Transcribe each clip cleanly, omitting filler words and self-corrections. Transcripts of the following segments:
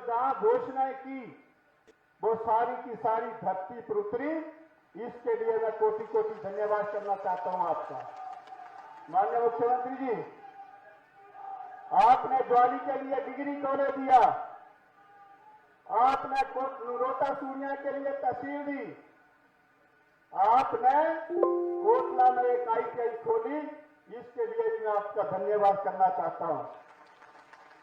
जहां घोषणाएं की वो सारी की सारी धरती पर उतरी। इसके लिए मैं कोटि कोटि धन्यवाद करना चाहता हूं आपका। माननीय मुख्यमंत्री जी, आपने ज्वाली के लिए डिग्री कॉलेज दिया, आपने रोटा सूर्या के लिए तहसील दी, आपने कोटला में एक ITI खोली। इसके लिए भी मैं आपका धन्यवाद करना चाहता हूं।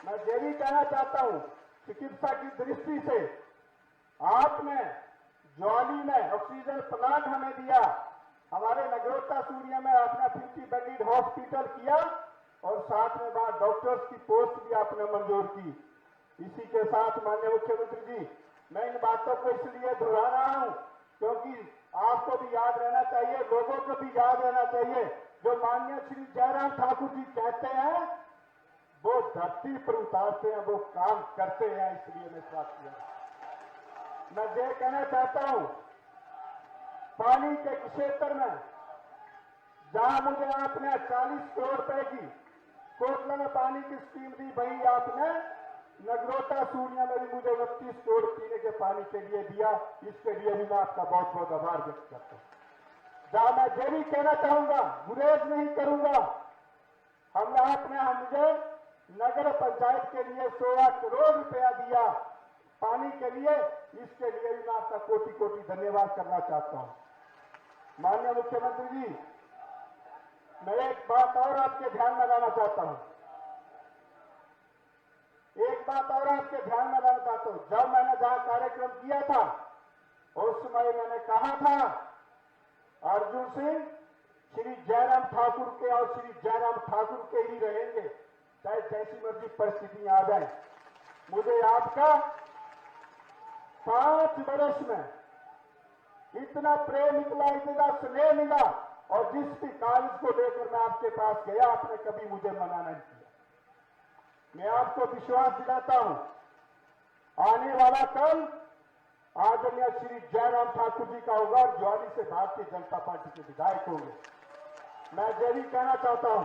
मैं ये भी कहना चाहता हूं, चिकित्सा की दृष्टि से आपने ज्वाली में ऑक्सीजन प्लांट हमें दिया, हमारे नगरोटा सूर्या में आपने 50 बेडेड हॉस्पिटल किया और साथ में बाद डॉक्टर्स की पोस्ट भी आपने मंजूर की। इसी के साथ माननीय मुख्यमंत्री जी, मैं इन बातों को इसलिए दोहरा रहा हूं क्योंकि आपको भी याद रहना चाहिए, लोगों को भी याद रहना चाहिए, जो माननीय श्री जयराम ठाकुर जी कहते हैं वो धरती पर उतारते हैं, वो काम करते हैं। इसलिए मैं बात किया। मैं ये कहना चाहता हूं, पानी के क्षेत्र में जहां मुझे आपने 40 करोड़ रुपए की कोटला में पानी की स्कीम दी, वही आपने नगरोटा सूर्या में भी मुझे 29 करोड़ पीने के पानी के लिए दिया। इसके लिए भी मैं आपका बहुत बहुत आभार व्यक्त करता हूं। जहां मैं ये भी कहना चाहूंगा, गुरेज नहीं करूंगा, आपने मुझे नगर पंचायत के लिए 16 करोड़ रुपया दिया पानी के लिए। इसके लिए भी मैं आपका कोटि कोटि धन्यवाद करना चाहता हूं। माननीय मुख्यमंत्री जी, मैं एक बात और आपके ध्यान में लाना चाहता हूं, एक बात और आपके ध्यान में लाना चाहता हूं। जब मैंने जहां कार्यक्रम किया था उस समय मैंने कहा था अर्जुन सिंह श्री जयराम ठाकुर के और श्री जयराम ठाकुर के ही रहेंगे, चाहे जैसी मर्जी परिस्थितियां आ जाए। मुझे आपका 5 वर्ष में इतना प्रेम मिला, इतना स्नेह मिला और जिस भी कागज को लेकर मैं आपके पास गया, आपने कभी मुझे मना नहीं किया। मैं आपको विश्वास दिलाता हूं, आने वाला कल आदरणीय श्री जयराम ठाकुर जी का होगा और ज्वाली से भारतीय जनता पार्टी के विधायक होंगे। मैं ये भी कहना चाहता हूं,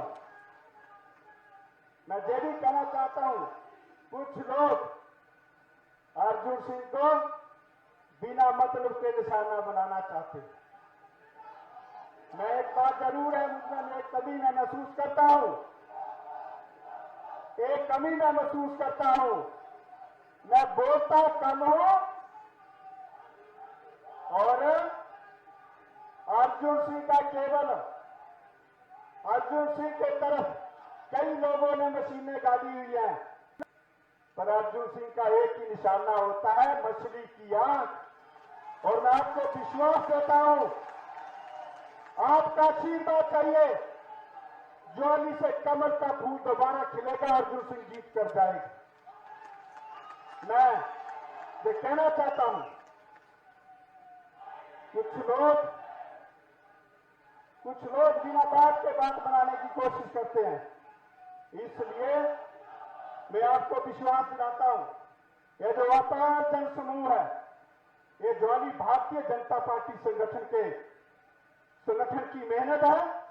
कुछ लोग अर्जुन सिंह को बिना मतलब के निशाना बनाना चाहते हैं। मैं एक बात जरूर है, मुझमें एक कमी मैं महसूस करता हूं, मैं बोलता कम हूं और अर्जुन सिंह के तरफ कई लोगों ने मशीनें डाली हुई हैं, पर अर्जुन सिंह का एक ही निशाना होता है, मछली की आंख। और मैं आपको विश्वास देता हूं, आपका आशीर्वाद चाहिए, ज्वाली से कमल का फूल दोबारा खिलेगा, अर्जुन सिंह जीत कर जाएगा। मैं ये कहना चाहता हूं, कुछ लोग बिना बात के बात बनाने की कोशिश करते हैं। इसलिए मैं आपको विश्वास दिलाता हूं, ये जो अपार जन समूह है, ये ज्वाली भारतीय जनता पार्टी संगठन की मेहनत है।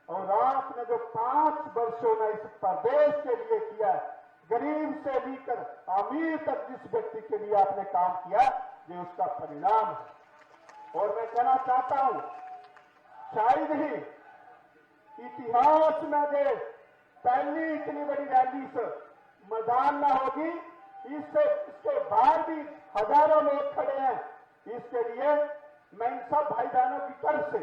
और आपने जो 5 वर्षों में इस प्रदेश के लिए किया, गरीब से लेकर अमीर तक जिस व्यक्ति के लिए आपने काम किया, ये उसका परिणाम है। और मैं कहना चाहता हूं, शायद ही इतिहास में जो पहली इतनी बड़ी रैली मैदान में होगी, इसके बाहर भी हजारों लोग खड़े हैं। इसके लिए मैं इन सब भाई बहनों की तरफ से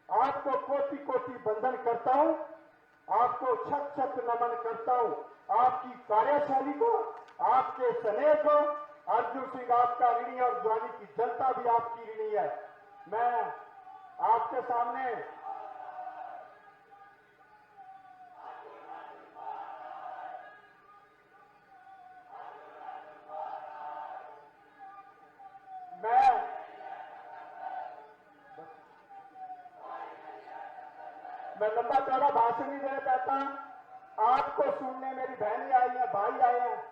आपको कोटि कोटि वंदन करता हूं, आपको छत छत नमन करता हूं। आपकी कार्यशैली को, आपके स्नेह को, अर्जुन सिंह आपका ऋणी और ज्वाली की जनता भी आपकी ऋणी है। मैं आपके सामने मैं लंबा चौड़ा भाषण नहीं देना चाहता। आपको सुनने मेरी बहनें आई हैं, भाई आए हैं।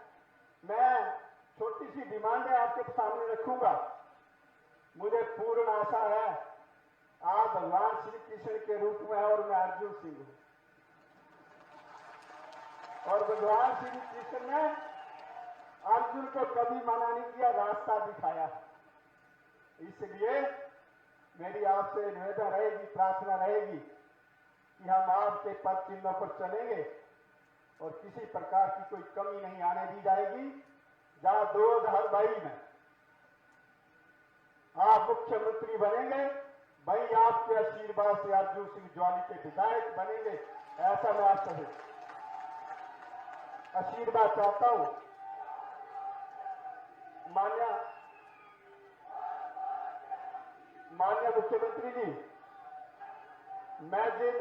मैं छोटी सी डिमांड है आपके सामने रखूंगा। मुझे पूर्ण आशा है आप भगवान श्री कृष्ण के रूप में है और मैं अर्जुन सिंह हूं, और भगवान श्री कृष्ण ने अर्जुन उनको कभी मना नहीं किया, रास्ता दिखाया। इसलिए मेरी आपसे निवेदन रहेगी, प्रार्थना रहेगी कि हम आपके पद चिन्हों पर चलेंगे और किसी प्रकार की कोई कमी नहीं आने दी जाएगी। जहां 2022 में आप मुख्यमंत्री बनेंगे, वही आपके आशीर्वाद से अर्जुन सिंह ज्वाली के विधायक बनेंगे, ऐसा मैं आपसे आशीर्वाद चाहता हूं। माननीय मुख्यमंत्री जी, मैं जिन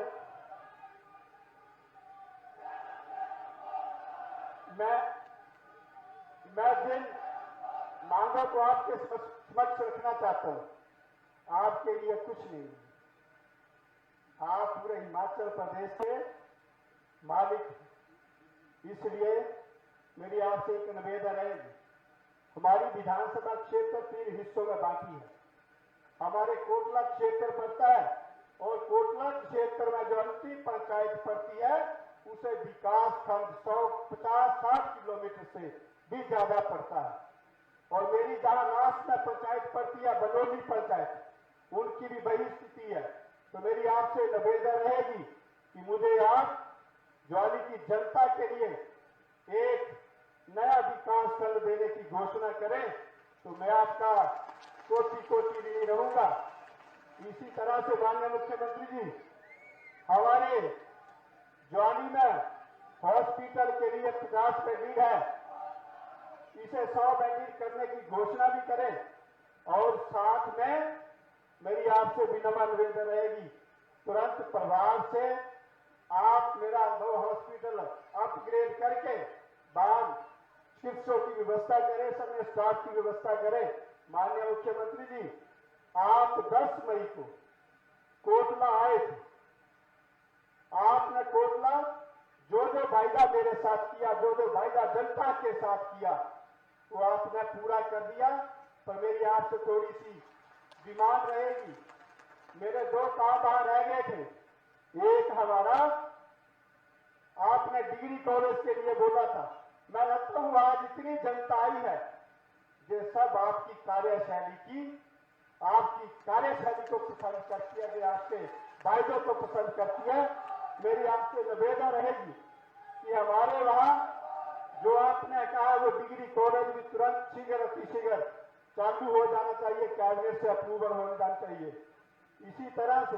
मांगों को आपके समक्ष रखना चाहता हूं, आपके लिए कुछ नहीं, आप पूरे हिमाचल प्रदेश के मालिक। इसलिए मेरी आपसे एक निवेदन है, हमारी विधानसभा क्षेत्र 3 हिस्सों में बांटी है। हमारे कोटला क्षेत्र पड़ता है और कोटला क्षेत्र में जो अंतिम पंचायत पड़ती है उसे विकास खंड 150-60 किलोमीटर से भी ज्यादा पड़ता है। और मेरी जहां लास्ट में पंचायत पड़ती है बनोली पंचायत, उनकी भी वही स्थिति है। तो मेरी आपसे निवेदन रहेगी कि मुझे आप ज्वाली की जनता के लिए एक नया विकास खंड देने की घोषणा करें तो मैं आपका कोटि ऋणी रहूंगा। इसी तरह से माननीय मुख्यमंत्री जी, हमारे ज्वाली में हॉस्पिटल के लिए 50 बेड है, इसे 100 बेड करने की घोषणा भी करें। और साथ में मेरी आपसे विनम्र निवेदन रहेगी, तुरंत प्रभाव से आप मेरा 2 हॉस्पिटल अपग्रेड करके बाद चिकित्सकों की व्यवस्था करें, समय स्टाफ की व्यवस्था करें। माननीय मुख्यमंत्री जी, आप 10 मई को कोटला आए थे। आपने कोटला जो वायदा मेरे साथ किया, जो वायदा जनता के साथ किया, वो आपने पूरा कर दिया। पर मेरी आपसे थोड़ी सी डिमांड रहेगी। मेरे 2 काम वहां रह गए थे। एक हमारा आपने डिग्री कॉलेज के लिए बोला था। मैं लगता हूं आज इतनी जनता आई है, ये सब आपकी कार्यशैली को पसंद करती है, आपके वायदों को पसंद करती है। मेरी आपसे निवेदन रहेगी कि हमारे वहां जो आपने कहा वो डिग्री कॉलेज भी तुरंत शीघ्र चालू हो जाना चाहिए, कैबिनेट से अप्रूवल हो जाना चाहिए। इसी तरह से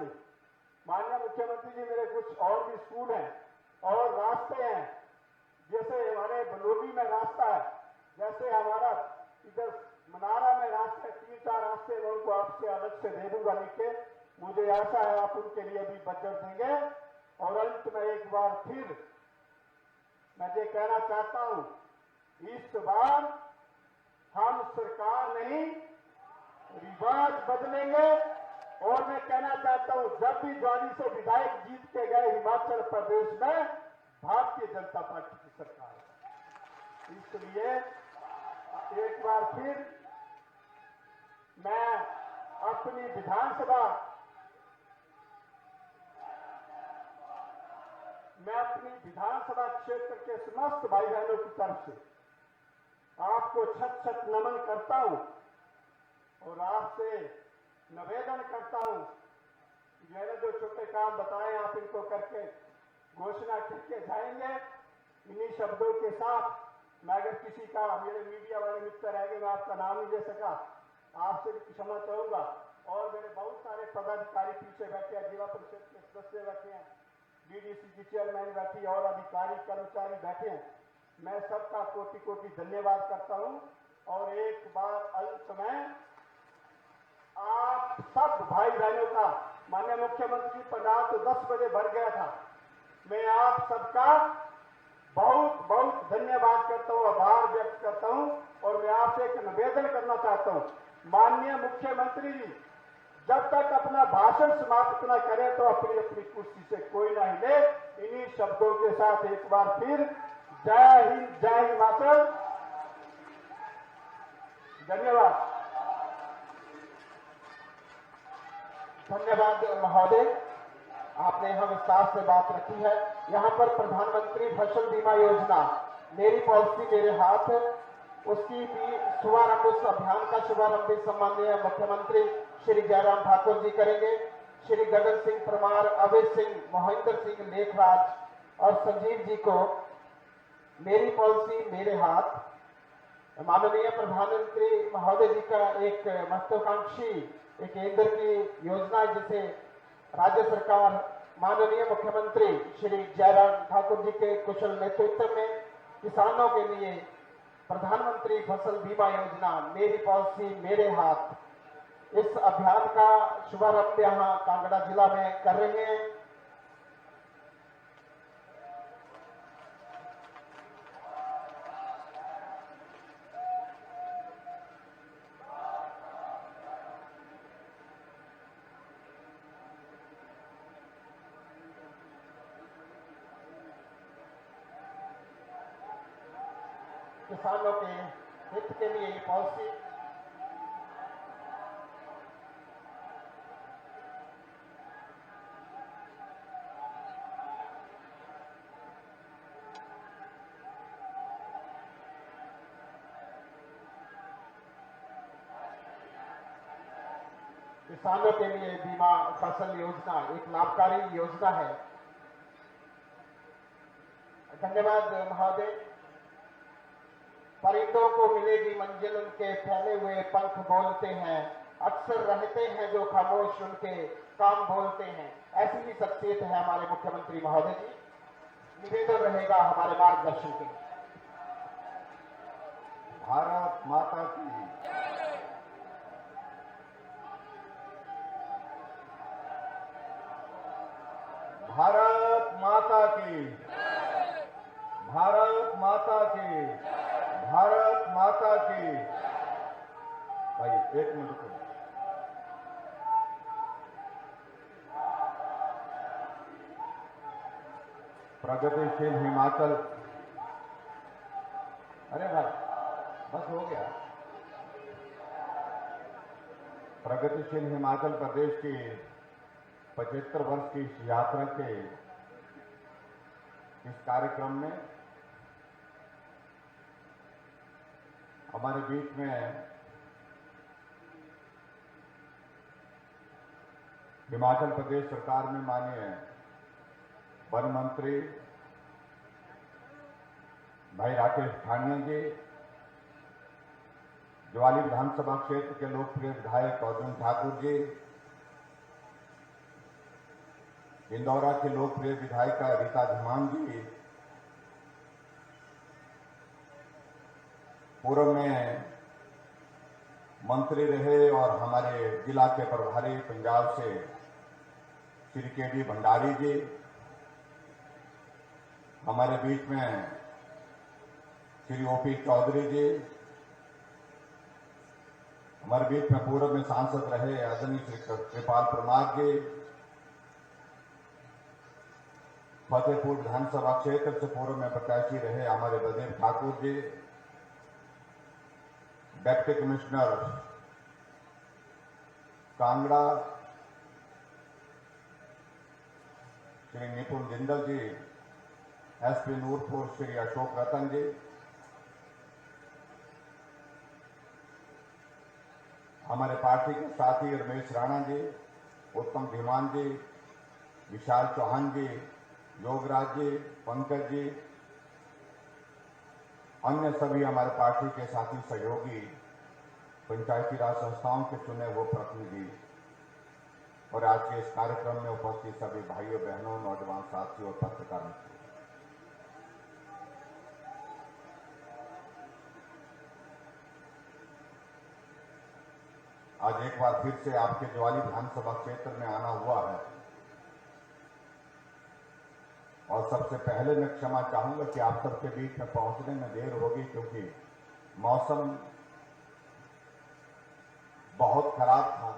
माननीय मुख्यमंत्री जी, मेरे कुछ और भी स्कूल हैं और रास्ते हैं, जैसे हमारे बनोली में रास्ता है, जैसे हमारा इधर मनारा में रास्ते, 3-4 रास्ते मैं उनको आपसे अलग से दे दूंगा लिख के। मुझे आशा है आप उनके लिए भी बजट देंगे। और अंत में एक बार फिर मैं ये कहना चाहता हूं, इस बार हम सरकार नहीं रिवाज बदलेंगे। और मैं कहना चाहता हूं, जब भी ज्वाली से विधायक जीत के गए हिमाचल प्रदेश में, भारतीय जनता पार्टी की सरकार है। इसलिए एक बार फिर मैं अपनी विधानसभा क्षेत्र के समस्त भाई बहनों की तरफ से आपको छत नमन करता हूं और आपसे निवेदन करता हूं कि मैंने जो छोटे काम बताए आप इनको करके घोषणा करके जाएंगे। इन्हीं शब्दों के साथ मैं अगर किसी का, मेरे मीडिया वाले मित्र रह गए, मैं आपका नाम नहीं ले सका, आपसे भी क्षमा चाहूंगा। और मेरे बहुत सारे पदाधिकारी पीछे बैठे हैं, जिला परिषद के सदस्य बैठे हैं, डीडीसी की चेयरमैन बैठी और अधिकारी कर्मचारी बैठे हैं। मैं सबका कोटि धन्यवाद करता हूं। और एक बार अंत में आप सब भाई बहनों का, माननीय मुख्यमंत्री पंडाल तो 10 बजे भर गया था, मैं आप सबका बहुत धन्यवाद करता हूं, आभार व्यक्त करता हूं। और मैं आपसे एक निवेदन करना चाहता हूं, माननीय मुख्यमंत्री जी, जब तक अपना भाषण समाप्त न करें तो अपनी कुर्सी से कोई ना हिले। इन्हीं शब्दों के साथ एक बार फिर जय हिंद, जय हिमाचल, धन्यवाद। धन्यवाद महोदय, आपने यहाँ विस्तार से बात रखी है। यहाँ पर प्रधानमंत्री फसल बीमा योजना, मेरी पॉलिसी मेरे हाथ, उसकी भी शुभारंभ, उस अभियान का शुभारंभ भी सम्माननीय मुख्यमंत्री श्री जयराम ठाकुर जी करेंगे। श्री गगन सिंह परमार, अवैध सिंह, मोहिंदर सिंह लेखराज और संजीव जी को मेरी पॉलिसी मेरे हाथ, माननीय प्रधानमंत्री महोदय जी का एक महत्वाकांक्षी एक केंद्र की योजना है, जिसे राज्य सरकार माननीय मुख्यमंत्री श्री जयराम ठाकुर जी के कुशल नेतृत्व में किसानों के लिए प्रधानमंत्री फसल बीमा योजना मेरी पॉलिसी मेरे हाथ, इस अभियान का शुभारंभ यहां कांगड़ा जिला में कर रहे हैं। किसानों के हित के लिए ये पॉलिसी किसानों के लिए बीमा फसल योजना एक लाभकारी योजना है। धन्यवाद महोदय। परिंदों को मिलेगी मंजिल, उनके फैले हुए पंख बोलते हैं, अक्सर रहते हैं जो खामोश, उनके काम बोलते हैं। ऐसी ही शख्सियत है हमारे मुख्यमंत्री महोदय जी। निवेदन रहेगा हमारे मार्गदर्शन के। भारत माता की भारत माता की भारत माता की भारत माता की। भाई एक मिनट रुको। प्रगतिशील हिमाचल, अरे भाई बस हो गया। प्रगतिशील हिमाचल प्रदेश की 75 वर्ष की इस यात्रा के इस कार्यक्रम में हमारे बीच में हिमाचल प्रदेश सरकार में माननीय वन मंत्री भाई राकेश ठानिया जी, ज्वाली विधानसभा क्षेत्र के लोकप्रिय विधायक अर्जुन ठाकुर जी, इंदौरा की लोकप्रिय विधायिका रीता धीमान जी, पूर्व में मंत्री रहे और हमारे जिला के प्रभारी पंजाब से श्री के.डी. भंडारी जी, हमारे बीच में श्री ओ.पी. चौधरी जी, हमारे बीच में पूर्व में सांसद रहे आदरणीय श्री कृपाल परमार जी, फतेहपुर विधानसभा क्षेत्र से पूर्व में प्रत्याशी रहे हमारे बलदेव ठाकुर जी, डिप्टी कमिश्नर कांगड़ा श्री निपुण जिंदल जी, एसपी नूरपुर श्री अशोक रतन जी, हमारे पार्टी के साथी रमेश राणा जी, उत्तम धीमान जी, विशाल चौहान जी, योगराज जी, पंकज जी, अन्य सभी हमारे पार्टी के साथी सहयोगी, पंचायती राज संस्थाओं के चुने हुए प्रतिनिधि और आज के इस कार्यक्रम में उपस्थित सभी भाइयों बहनों, नौजवान साथियों और पत्रकार मित्रों, आज एक बार फिर से आपके ज्वाली विधानसभा क्षेत्र में आना हुआ है और सबसे पहले मैं क्षमा चाहूंगा कि आप सबके बीच में पहुंचने में देर होगी, क्योंकि मौसम बहुत खराब था।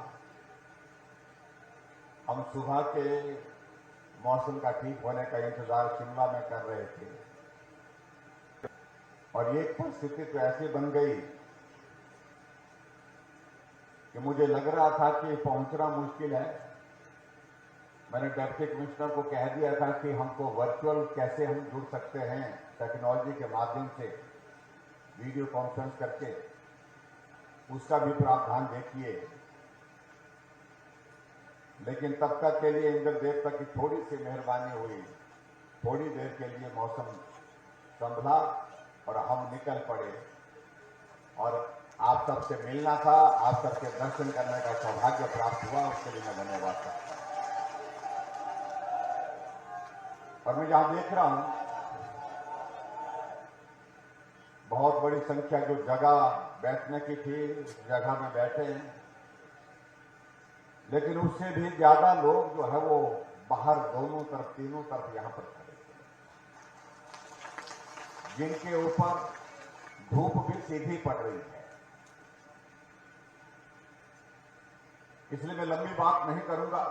हम सुबह के मौसम का ठीक होने का इंतजार शिमला में कर रहे थे और एक परिस्थिति तो ऐसी बन गई कि मुझे लग रहा था कि पहुंचना मुश्किल है। मैंने डिप्टी कमिश्नर को कह दिया था कि हमको वर्चुअल कैसे हम जुड़ सकते हैं टेक्नोलॉजी के माध्यम से, वीडियो कॉन्फ्रेंस करके उसका भी प्रावधान देखिए। लेकिन तब तक के लिए इंद्र देवता की थोड़ी सी मेहरबानी हुई, थोड़ी देर के लिए मौसम संभला और हम निकल पड़े और आप सबसे मिलना था, आप सबके दर्शन करने का सौभाग्य प्राप्त हुआ, उसके लिए मैं धन्यवाद करता हूं। और मैं जहां देख रहा हूं बहुत बड़ी संख्या जो जगह बैठने की थी उस जगह में बैठे हैं, लेकिन उससे भी ज्यादा लोग जो है वो बाहर दोनों तरफ तीनों तरफ यहां पर खड़े थे, जिनके ऊपर धूप भी सीधी पड़ रही है। इसलिए मैं लंबी बात नहीं करूंगा,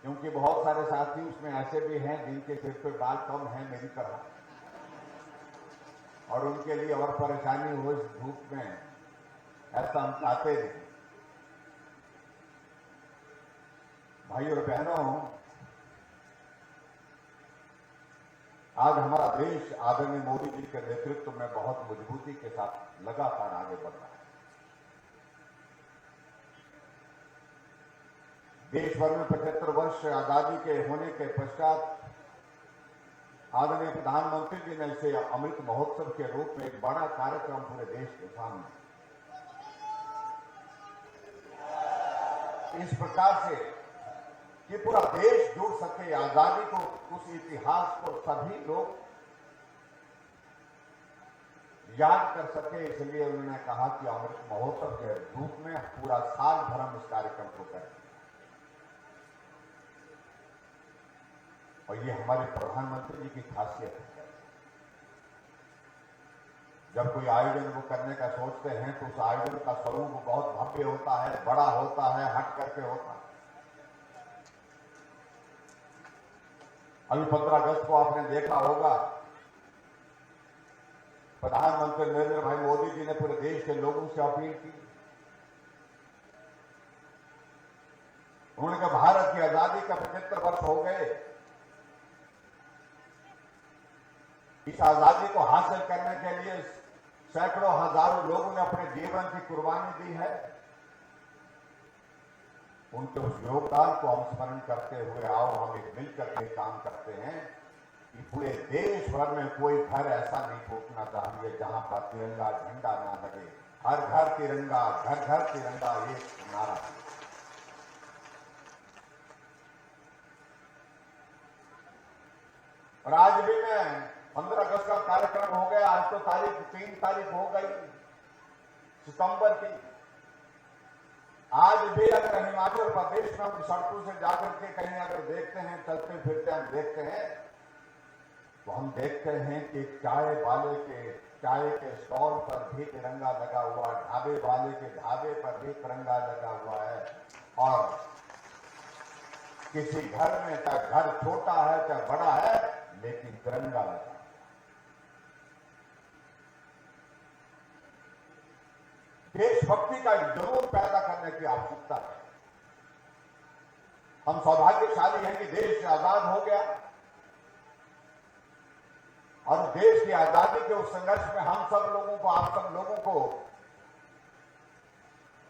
क्योंकि बहुत सारे साथी उसमें ऐसे भी हैं जिनके सिर पे बाल कम है मेरी तरह, और उनके लिए और परेशानी हो इस धूप में, ऐसा हम चाहते नहीं। भाइयों और बहनों, आज हमारा देश आदरणीय मोदी जी के नेतृत्व में बहुत मजबूती के साथ लगातार आगे बढ़ रहा है। देश भर में 75 वर्ष आजादी के होने के पश्चात आदरणीय प्रधानमंत्री जी ने इसे अमृत महोत्सव के रूप में एक बड़ा कार्यक्रम पूरे देश के सामने इस प्रकार से कि पूरा देश जुड़ सके, आजादी को, उस इतिहास को सभी लोग याद कर सके, इसलिए उन्होंने कहा कि अमृत महोत्सव के रूप में पूरा साल भर हम इस कार्यक्रम को करें। और ये हमारे प्रधानमंत्री जी की खासियत है। जब कोई आयोजन वो करने का सोचते हैं तो उस आयोजन का स्वरूप बहुत भव्य होता है, बड़ा होता है, हट करके होता है। अभी 15 अगस्त को आपने देखा होगा, प्रधानमंत्री नरेंद्र भाई मोदी जी ने पूरे देश के लोगों से अपील की। उन्होंने कहा भारत की आजादी का 75 वर्ष हो गए, इस आजादी को हासिल करने के लिए सैकड़ों हजारों लोगों ने अपने जीवन की कुर्बानी दी है। उनके उस योगदान को हम स्मरण करते हुए आओ हम एक मिलकर के काम करते हैं कि पूरे देश भर में कोई घर ऐसा नहीं टूटना चाहिए जहां पर तिरंगा झंडा ना लगे। हर घर तिरंगा, घर घर तिरंगा, एक नारा। और आज भी मैं 15 अगस्त का कार्यक्रम हो गया, आज तो 3 तारीख हो गई सितंबर की। आज भी अगर हिमाचल प्रदेश में हम सड़कों से जाकर के कहीं अगर देखते हैं, चलते फिरते हम देखते हैं, तो हम देखते हैं कि चाय के स्टॉल पर भी तिरंगा लगा हुआ है, ढाबे वाले के ढाबे पर भी तिरंगा लगा हुआ है। और किसी घर में चाहे घर छोटा है चाहे बड़ा है, लेकिन तिरंगा लगा। देशभक्ति का जरूर पैदा करने की आवश्यकता है। हम सौभाग्यशाली हैं कि देश आजाद हो गया और देश की आजादी के उस संघर्ष में हम सब लोगों को, आप सब लोगों को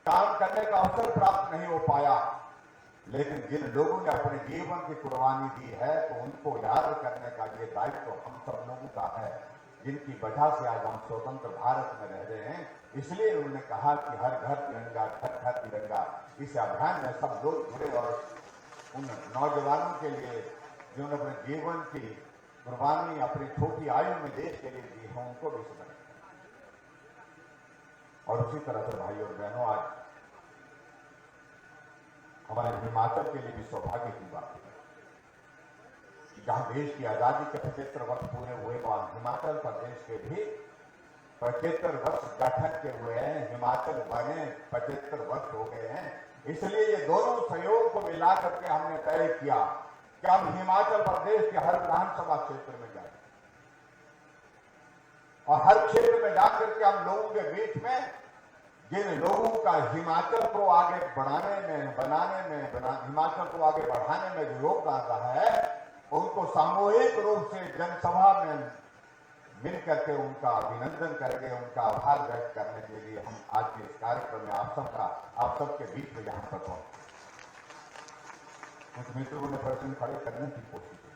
काम करने का अवसर प्राप्त नहीं हो पाया। लेकिन जिन लोगों ने अपने जीवन की कुर्बानी दी है तो उनको याद करने का ये दायित्व हम सब लोगों का है, जिनकी वजह से आज हम स्वतंत्र भारत में रह रहे हैं। इसलिए उन्होंने कहा कि हर घर तिरंगा, घर घर तिरंगा। इस अभियान में सब लोग जुड़े और उन नौजवानों के लिए जिन्होंने अपने जीवन की कुर्बानी अपनी छोटी आयु में देश के लिए दी है, उनको भी समझ। और उसी तरह से भाइयों और बहनों, आज हमारे हिमाचल के लिए भी सौभाग्य की बात है कि जहां देश की आजादी के 75 वर्ष पूरे हुए, वहां हिमाचल प्रदेश के भी 75 वर्ष गठन के हुए हैं। हिमाचल बने 75 वर्ष हो गए हैं। इसलिए ये दोनों सहयोग को मिला करके हमने तय किया कि हम हिमाचल प्रदेश के हर विधानसभा क्षेत्र में जाएं और हर क्षेत्र में जाकर के हम लोगों के बीच में जिन लोगों का हिमाचल को आगे बढ़ाने में, हिमाचल को आगे बढ़ाने में जो योगदान रहा है, उनको सामूहिक रूप से जनसभा में मिल करके उनका अभिनंदन करेंगे, उनका आभार व्यक्त करने के लिए हम आज के इस कार्यक्रम में आप सबके बीच में यहाँ पर पहुंचे। कुछ मित्रों ने प्रश्न खड़े करने की कोशिश की।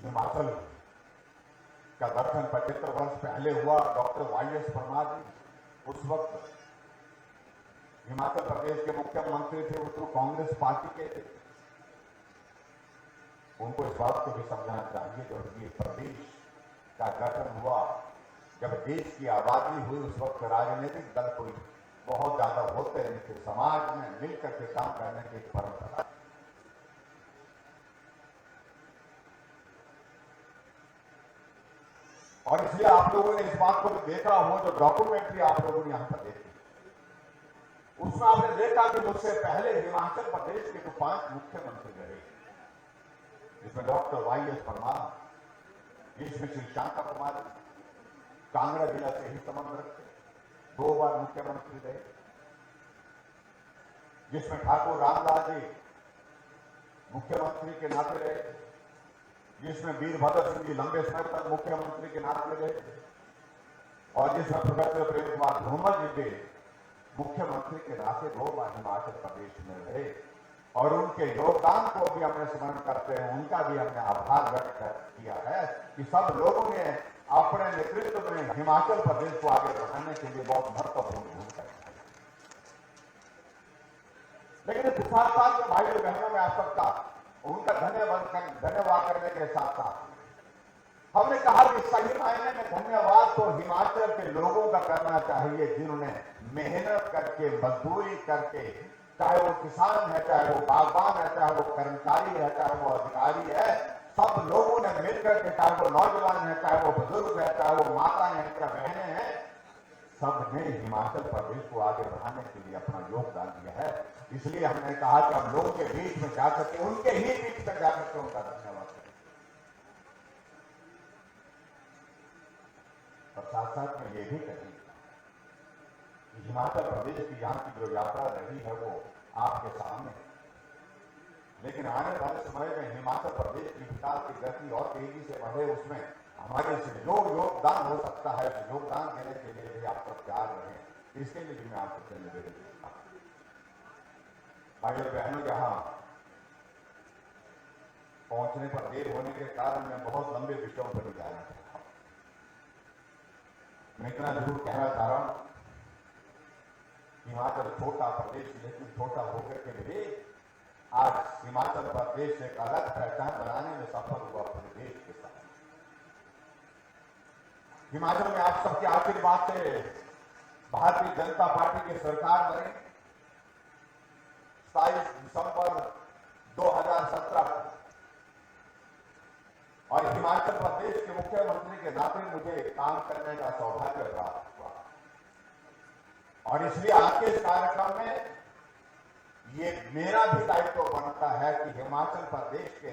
हिमाचल का गठन 75 वर्ष पहले हुआ। डॉक्टर वाईएस परमार जी उस वक्त हिमाचल प्रदेश के मुख्यमंत्री थे, वो तो कांग्रेस पार्टी के थे। उनको इस बात को भी समझना चाहिए जब ये प्रदेश का गठन हुआ, जब देश की आबादी हुई, उस वक्त राजनीतिक दल कोई बहुत ज्यादा होते नहीं थे। समाज में मिलकर के काम करने की परंपरा। और इसलिए आप लोगों ने इस बात को भी देखा हो, जो डॉक्यूमेंट्री आप लोगों ने यहां पर देखी, उसमें आपने देखा कि मुझसे पहले हिमाचल प्रदेश के तो 5 मुख्यमंत्री रहे, जिसमें डॉक्टर वाईएस परमार, जिसमें श्री शांता कुमार कांगड़ा जिला से ही संबंध रखते, 2 बार मुख्यमंत्री रहे, जिसमें ठाकुर रामदास जी मुख्यमंत्री के नाते रहे, जिसमें वीरभद्र सिंह जी लंबे समय तक मुख्यमंत्री के नाते रहे, और जिसमें प्रोफेसर प्रेम कुमार धूमल जी के मुख्यमंत्री के नाते 2 बार हिमाचल प्रदेश में रहे। और उनके योगदान को भी हमने स्मरण करते हैं, उनका भी हमने आभार व्यक्त किया है कि सब लोगों ने अपने नेतृत्व में हिमाचल प्रदेश को आगे बढ़ाने के लिए बहुत महत्वपूर्ण भूमिका निभाई। लेकिन इसके साथ साथ भाई और बहनों में आप सबका उनका धन्यवाद करने के साथ साथ हमने कहा कि सही मायने में धन्यवाद तो हिमाचल के लोगों का करना चाहिए, जिन्होंने मेहनत करके, मजदूरी करके, चाहे वो किसान है, चाहे वो बागवान है, चाहे वो कर्मचारी है, चाहे वो अधिकारी है, सब लोगों ने मिलकर के, चाहे वो नौजवान है, चाहे वो बुजुर्ग है, चाहे वो माताएं हैं, चाहे बहनें हैं, सबने हिमाचल प्रदेश को आगे बढ़ाने के लिए अपना योगदान दिया है। इसलिए हमने कहा कि हम लोगों के बीच में जा सकते, उनके ही बीच में जा सकते, उनका धन्यवाद करें। और साथ साथ में ये भी कहेंगे कि हिमाचल प्रदेश की यहाँ की जो यात्रा रही है वो आपके सामने है, लेकिन आने वाले समय में हिमाचल प्रदेश की विकास की गति और तेजी से बढ़े, उसमें हमारे से जो योगदान हो सकता है, उस योगदान देने के लिए भी आप सब तैयार रहें। इसके लिए भी मैं आपसे निवेदन करता हूं। भाइयों बहनों, यहाँ पहुंचने पर देर होने के कारण मैं बहुत लंबे विषयों पर नहीं जाना चाहता हूं। मैं इतना जरूर कहना चाह रहा हूं, हिमाचल छोटा प्रदेश, लेकिन छोटा होकर के भी आज हिमाचल प्रदेश से एक अलग पहचान बनाने में सफल हुआ पूरे देश के साथ। हिमाचल में आप सबके आशीर्वाद से भारतीय जनता पार्टी की सरकार बनी 27 दिसंबर 2017 को, और हिमाचल प्रदेश के मुख्यमंत्री के नाते मुझे काम करने का सौभाग्य प्राप्त हुआ। और इसलिए आज के इस कार्यक्रम में ये मेरा भी दायित्व बनता है कि हिमाचल प्रदेश के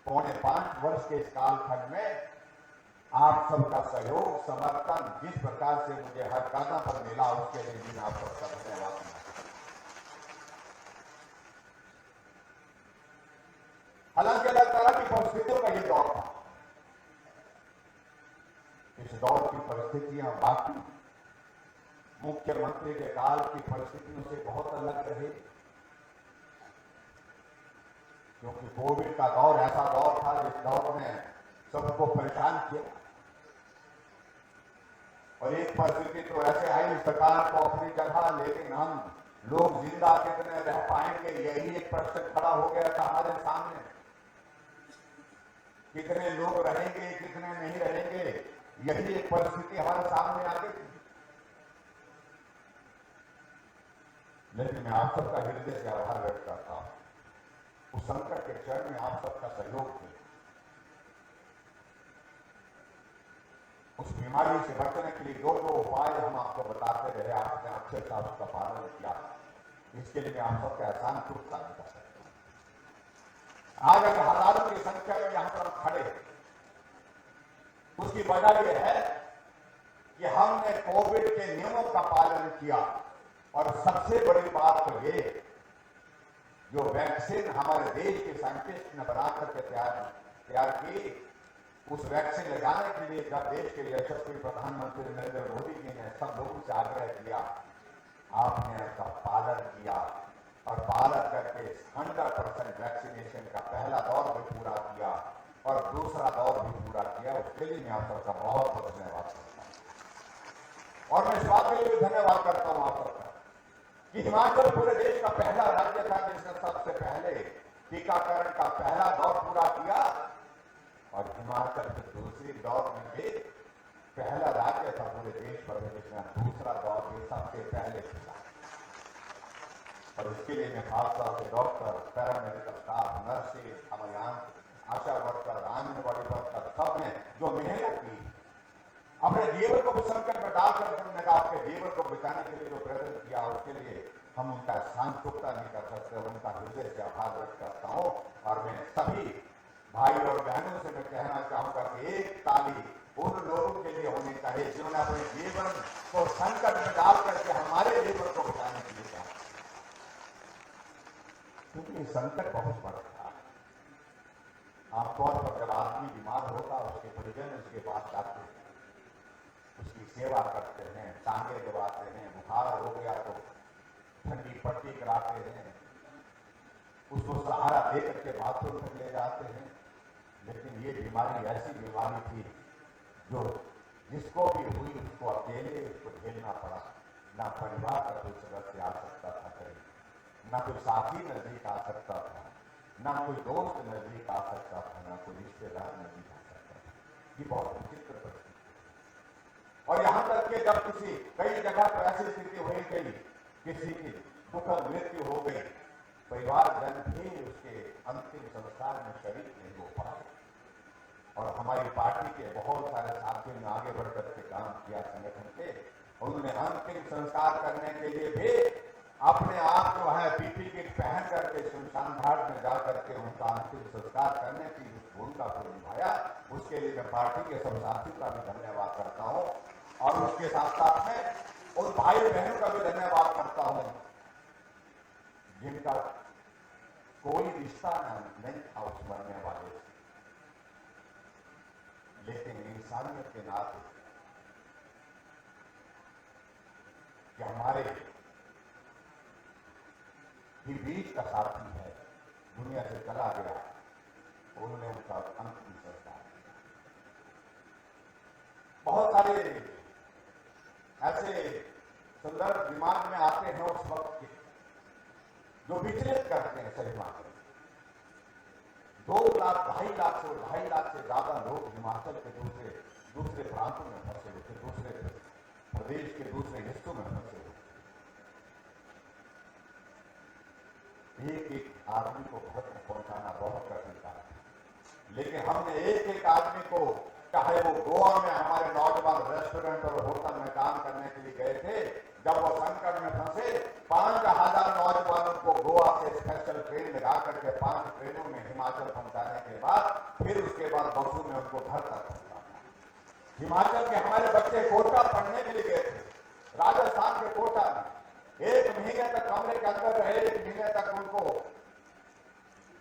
5.25 वर्ष के इस कालखंड में आप सबका सहयोग, समर्थन जिस प्रकार से मुझे हर कदम पर मिला, उसके लिए भी मैं आप सबका धन्यवाद करता हूं। हालांकि अलग तरह की परिस्थितियों का ये दौर था। इस दौर की परिस्थितियां बाकी मुख्यमंत्री के काल की परिस्थितियों से बहुत अलग रहे, क्योंकि कोविड का दौर ऐसा दौर था जिस दौर में सबको परेशान किया। और एक परिस्थिति तो ऐसे आई, सरकार को अपनी जगह, लेकिन हम लोग जिंदा कितने रह पाएंगे, यही एक प्रश्न खड़ा हो गया था हमारे सामने। कितने लोग रहेंगे, कितने नहीं रहेंगे, यही एक परिस्थिति हमारे सामने आ गई। लेकिन मैं आप सबका हृदय से आभार व्यक्त करता हूं। उस संकट के क्षण में आप सबका सहयोग थे। उस बीमारी से बचने के लिए जो उपाय हम आपको बताते रहे, आपने अच्छे से उसका पालन किया। इसके लिए मैं आप सबका एहसान चुकता नहीं कर सकता। आज अगर हजारों की संख्या में यहां पर खड़े, उसकी वजह यह है कि हमने कोविड के नियमों का पालन किया। और सबसे बड़ी बात तो ये, जो वैक्सीन हमारे देश के साइंटिस्ट ने बना करके तैयार की, उस वैक्सीन लगाने के लिए जब देश के यशस्वी प्रधानमंत्री नरेंद्र मोदी जी ने सब लोगों से आग्रह किया, आपने उसका पालन किया और पालन करके 100% वैक्सीनेशन का पहला दौर भी पूरा किया और दूसरा दौर भी पूरा किया। उसके लिए मैं आप सबका बहुत बहुत धन्यवाद करता हूं। और मैं इस बात के लिए भी धन्यवाद करता हूं आप सबका कि हिमाचल पूरे देश का पहला राज्य था जिसने सबसे पहले टीकाकरण का पहला दौर पूरा किया और हिमाचल के दूसरी दौर में भी पहला राज्य था पूरे देश भर में जिसने दूसरा दौर भी सबसे पहले किया। और इसके लिए मैं खासतौर से डॉक्टर, पैरामेडिकल स्टाफ, नर्सेज, हमारे आशा वर्कर, आंगनबाड़ी वर्कर सब ने जो मेहनत की, अपने जीवन को भी संकट में डालकर उन्होंने कहा आपके जीवन को बचाने के लिए जो प्रयत्न किया उसके लिए हम उनका स्थान चुकता नहीं कर सकते। उनका हृदय से आभार व्यक्त करता हूं और मैं सभी भाई और बहनों से मैं कहना चाहूंगा कि एक ताली उन लोगों के लिए होनी चाहिए जिन्होंने अपने जीवन को संकट में डाल करके हमारे जीवन को बचाने के लिए कहा, क्योंकि ये संकट बहुत बड़ा था। आमतौर पर जब आदमी बीमार होता है उसके परिजन उसके पास जाते हैं, उसकी सेवा करते हैं, टांगे दबाते हैं, बुखार हो गया तो ठंडी पट्टी कराते हैं, उसको सहारा दे करके बाथरूम में ले जाते हैं। लेकिन ये बीमारी ऐसी बीमारी थी जो जिसको भी हुई उसको अकेले उसको झेलना पड़ा। ना परिवार का कोई सदस्य आ सकता था कहीं, ना कोई साथी नजदीक आ सकता था, ना कोई दोस्त नजदीक आ सकता था, ना कोई रिश्तेदार नजदीक आ सकता था। ये बहुत विचित्र परिस्थिति। और यहां तक कि जब कई जगह पर ऐसी स्थिति हुई गई, किसी की दुखद मृत्यु हो गई, परिवारजन भी उसके अंतिम संस्कार में शरीक नहीं हो पाए। और हमारी पार्टी के बहुत सारे साथियों ने आगे बढ़कर के काम किया संगठन के, उन्होंने अंतिम संस्कार करने के लिए भी अपने आप जो है पीपी किट पहन करके शमशान घाट में जाकर के उनका अंतिम संस्कार करने की उस भूमिका को निभाया। उसके लिए मैं पार्टी के सब साथियों का भी धन्यवाद करता हूं और उसके साथ साथ में उन भाई बहनों का भी धन्यवाद करता हूं जिनका कोई रिश्ता नहीं था उस मरने वाले से, लेकिन इंसानियत के नाते कि हमारे ही बीच का साथी है, दुनिया से चला गया, उन्होंने उनका अंतिम संस्कार किया। बहुत सारे ऐसे संदर्भ दिमाग में आते हैं उस वक्त के जो विचलित करते हैं सही मायने में। 2 लाख 2.5 लाख से 2.5 लाख से ज्यादा लोग हिमाचल के दूसरे प्रांतों में फंसे हुए थे, दूसरे प्रदेश के दूसरे हिस्सों में फंसे हुए थे। एक आदमी को घर में पहुंचाना बहुत कठिन था, लेकिन हमने एक आदमी को, चाहे वो गोवा में हमारे नौजवान रेस्टोरेंट और होटल में काम करने के लिए गए थे, जब वो संकट में फंसे 5,000 नौजवानों को गोवा से स्पेशल ट्रेन लगा करके 5 ट्रेनों में हिमाचल पहुंचाने के बाद फिर उसके बाद बसों में उनको घर तक पहुंचाना। हिमाचल के हमारे बच्चे कोटा पढ़ने के लिए गए थे, राजस्थान के कोटा में 1 महीने तक कमरे के अंदर रहे, 1 महीने तक उनको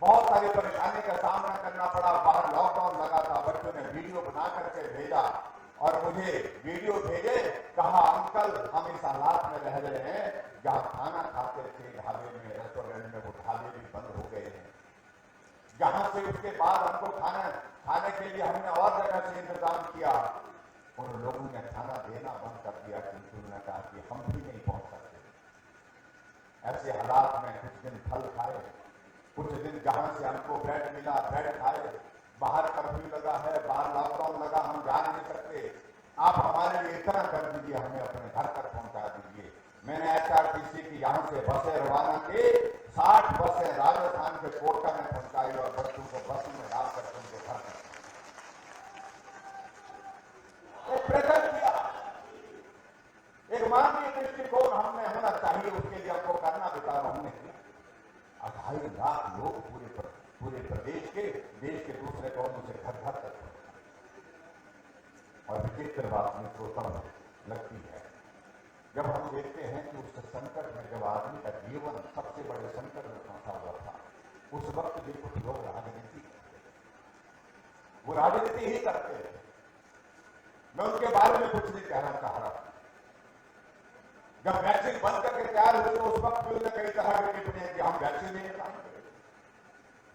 बहुत सारी परेशानी का सामना करना पड़ा। बाहर लॉकडाउन लगा था, बच्चों ने वीडियो बना करके भेजा और मुझे वीडियो भेजे, कहा अंकल हम इस हालात में रह रहे हैं, जहां खाना खाते थे ढाबे में, रेस्टोरेंट में, वो ढाबे भी बंद हो गए हैं। जहां से उसके बाद हमको खाने के लिए हमने और जगह से इंतजाम किया, उन लोगों ने खाना देना बंद कर दिया क्योंकि उन्होंने कहा कि हम भी नहीं पहुंच सकते। ऐसे हालात में कुछ दिन फल खाए, कुछ दिन जहां से हमको ब्रेड मिला ब्रेड खाए। बाहर कर्फ्यू लगा है, बाहर लॉकडाउन लगा, हम जा नहीं सकते, आप हमारे लिए इतना कर दीजिए, हमें अपने घर तक पहुंचा दीजिए। मैंने एचआरटीसी की यहां से बसें रवाना की, 60 बसें राजस्थान के कोटा में पहुंचाई और बच्चों को बसों में डाल करके उनके घर तक एक प्रेजेंट किया। एक मानवीय दृष्टिकोण हमने होना चाहिए, उसके लिए हमको करना बिता हमने 2.5 लाख लोग पूरे प्रदेश के देश के दूसरे कोनों से घर घर तक। और विचित्र बात में श्रोता लगती है जब हम देखते हैं कि उस संकट में जब आदमी का जीवन सबसे बड़े संकट में फंसा हुआ था, उस वक्त भी कुछ लोग राजनीति करते, वो राजनीति ही करते हैं। मैं उनके बारे में कुछ नहीं कहना चाह रहा। जब वैक्सीन बंद करके तैयार हुई तो उस वक्त भी उन्होंने कई तरह की टिप्पणियां की, हम वैक्सीन नहीं लगाएंगे।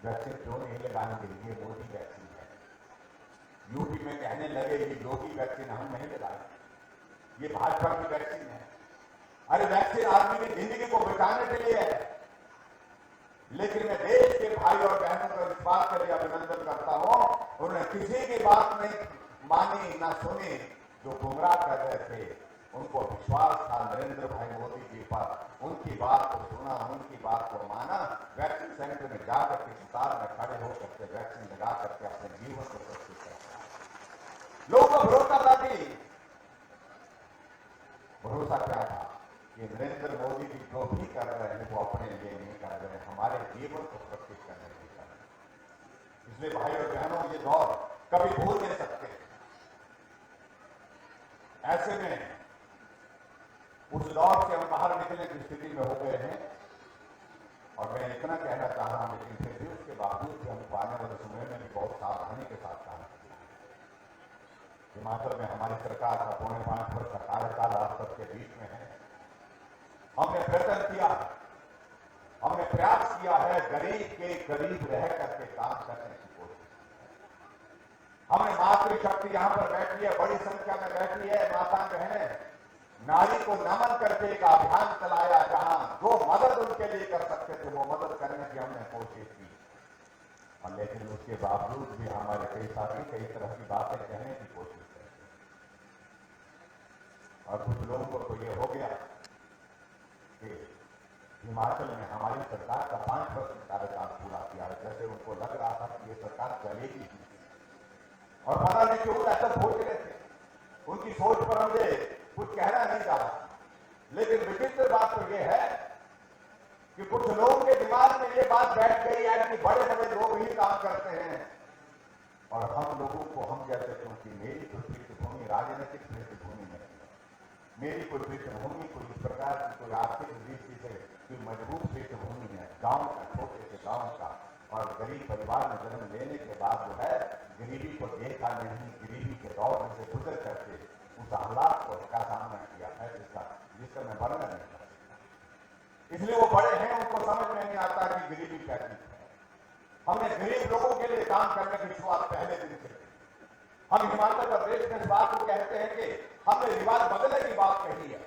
वैक्सीन क्यों नहीं लगाएंगे? ये मोदी वैक्सीन है। यूपी में कहने लगे ये योगी वैक्सीन हम नहीं लगाएंगे, ये भाजपा की वैक्सीन है। अरे वैक्सीन आदमी की जिंदगी को बचाने के लिए है। लेकिन मैं देश के भाई और बहनों को इस बात के लिए अभिनंदन करता हूं, उन्होंने किसी की बात नहीं मानी ना सुनी। जो गुमराह कर रहे थे उनको विश्वास था नरेंद्र भाई मोदी जी पर, उनकी बात को सुना, उनकी बात को माना। वैक्सीन सेंटर में जाकर के कतार में खड़े होकर के वैक्सीन लगा करके अपने जीवन को सुरक्षित करते। लोगों को भरोसा था कि भरोसा क्या था कि नरेंद्र मोदी जी जो भी कर रहे हैं वो अपने लिए नहीं कर रहे हैं, हमारे जीवन को सुरक्षित करने के लिए कर रहे हैं। इसलिए भाई और बहनों, ये दौर कभी भूल नहीं सकते। ऐसे में उस दौर से हम बाहर निकलने की स्थिति में हो गए हैं। और मैं इतना कहना चाह रहा हूं, लेकिन फिर भी उसके बावजूद भी हमको आने वाले समय में भी बहुत सावधानी के साथ काम करना है। हिमाचल में हमारी सरकार का 4.5 वर्ष का कार्यकाल आप सबके बीच में है। हमने प्रयत्न किया, हमने प्रयास किया है गरीब के करीब रह करके काम करने की कोशिश। हमने मातृशक्ति यहां पर बैठी है, बड़ी संख्या में बैठी है माता बहनें, नारी को नमन करके एक अभियान चलाया, जहां जो मदद उनके लिए कर सकते थे वो मदद करने की हमने कोशिश की। और लेकिन उसके बावजूद भी हमारे कई साथी कई तरह की बातें कहने की कोशिश करते हैं। और कुछ लोगों को तो ये हो गया कि हिमाचल में हमारी सरकार का 5 वर्ष कार्यकाल पूरा किया है, जैसे उनको लग रहा था कि ये सरकार चलेगी ही। और पता नहीं क्यों ऐसा सोच रहे थे। उनकी सोच पर मुझे कुछ कहना नहीं चाहा, लेकिन विचित्र बात तो यह है कि कुछ लोगों के दिमाग में ये बात बैठ गई है कि बड़े बड़े लोग ही काम करते हैं और हम लोगों को, हम जैसे, क्योंकि मेरी कोई पृष्ठभूमि राजनीतिक पृष्ठभूमि नहीं है, मेरी कोई पृष्ठभूमि कोई इस प्रकार की कोई आर्थिक दृष्टि से कोई मजबूत पृष्ठभूमि है, गांव का, छोटे से गांव का, और गरीब परिवार में जन्म लेने के बाद जो है गरीबी को देखा नहीं, गरीबी के दौर में से गुजर करके उस हालात को का सामना किया है जिसका मैं वर्णन नहीं कर सकता। इसलिए वो बड़े हैं, उनको समझ में नहीं आता कि गरीबी कैसी है। हमने गरीब लोगों के लिए काम करने की शुरुआत पहले दिन से की। हम हिमाचल प्रदेश में इस बात को कहते हैं कि हमने रिवाज बदलने की बात कही है।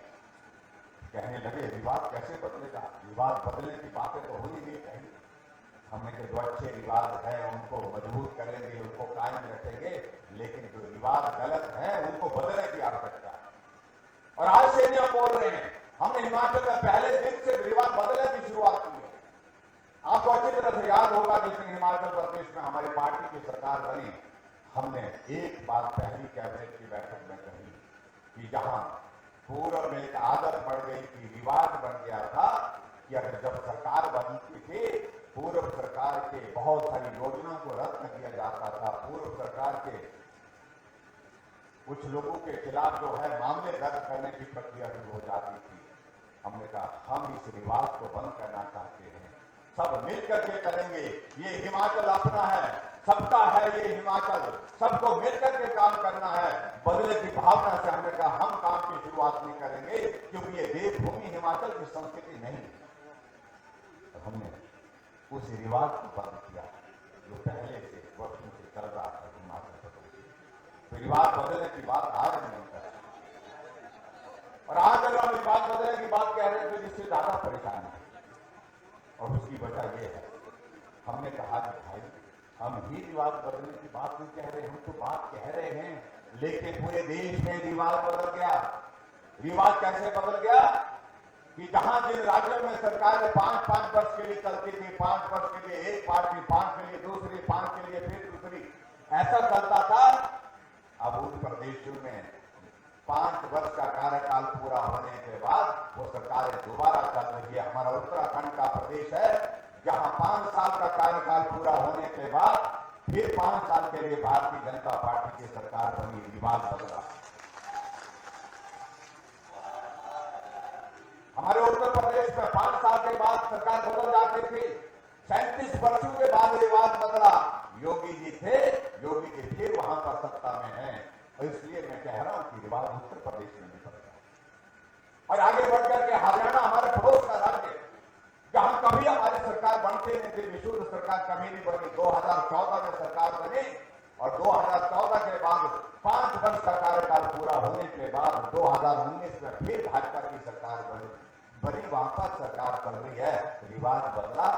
कहने लगे रिवाज कैसे बदलेगा? रिवाज बदलने की बातें तो होनी नहीं चाहिए। हमने कहा जो अच्छे रिवाज है उनको मजबूत करेंगे, उनको कायम रखेंगे, लेकिन जो रिवाज गलत है उनको बदलने की आवश्यकता है। और आज से भी हम बोल रहे हैं, हमने हिमाचल में पहले दिन से रिवाज बदलने की शुरुआत की है। आपको अच्छी तरह से याद होगा जिस दिन हिमाचल प्रदेश में हमारी पार्टी की सरकार बनी, हमने एक बात पहली कैबिनेट की बैठक में कही कि जहां पूर्व में एक आदत बढ़ गई थी, रिवाज बन गया था कि अगर जब सरकार बनती थी पूर्व सरकार के बहुत सारी योजनाओं को रद्द किया जाता था, पूर्व सरकार के कुछ लोगों के खिलाफ जो है मामले दर्ज करने की प्रक्रिया शुरू हो जाती थी। हमने कहा हम इस रिवाज को बंद करना चाहते हैं, सब मिलकर के करेंगे, ये हिमाचल अपना है, सबका है ये हिमाचल, सबको मिलकर के काम करना है। बदले की भावना से हमने कहा हम काम की शुरुआत नहीं करेंगे, क्योंकि ये देवभूमि हिमाचल की संस्कृति नहीं है। हमने उस रिवाज को बंद किया जो पहले से वर्षों से चल रहा था हिमाचल प्रदेश। तो रिवाज बदलने की बात आज नहीं कर रहे, और आज अगर हम रिवाज बदलने की बात कह रहे हैं तो जिससे ज्यादा परेशानी है। और उसकी वजह यह है, हमने कहा कि भाई हम ही रिवाज बदलने की बात नहीं कह रहे, हम तो बात कह रहे हैं, लेकिन पूरे देश में रिवाज बदल गया। रिवाज कैसे बदल गया कि जहां जिन राज्यों में सरकारें 5-5 वर्ष के लिए चलती थी, 5 वर्ष के लिए एक पार्टी, 5 के लिए दूसरी, 5 के लिए फिर दूसरी, ऐसा चलता था। अब उन प्रदेशों में 5 वर्ष का कार्यकाल पूरा होने के बाद वो सरकारें दोबारा चल रही है। हमारा उत्तराखंड का प्रदेश है जहां 5 साल का कार्यकाल पूरा होने के बाद फिर 5 साल के लिए भारतीय जनता पार्टी की सरकार बनी, रिवाज बदला। हमारे उत्तर प्रदेश में 5 साल के बाद सरकार बदल जाती थी, 37 वर्षों के बाद रिवाज बदला। योगी जी थे, योगी के फिर वहां पर सत्ता में है, और इसलिए मैं कह रहा हूं कि रिवाज उत्तर प्रदेश में भी बढ़ेगा। और आगे बढ़कर के हरियाणा हमारे पड़ोस का राज्य, जहां कभी हमारी सरकार बनते नहीं थी, विशुद्ध सरकार कभी नहीं बनी। 2014 में सरकार बनी और 2014 के बाद 5 वर्ष कार्यकाल पूरा होने के बाद 2019 में फिर भाजपा की सरकार बनी, वहां पर सरकार बन रही है, रिवाज बदला।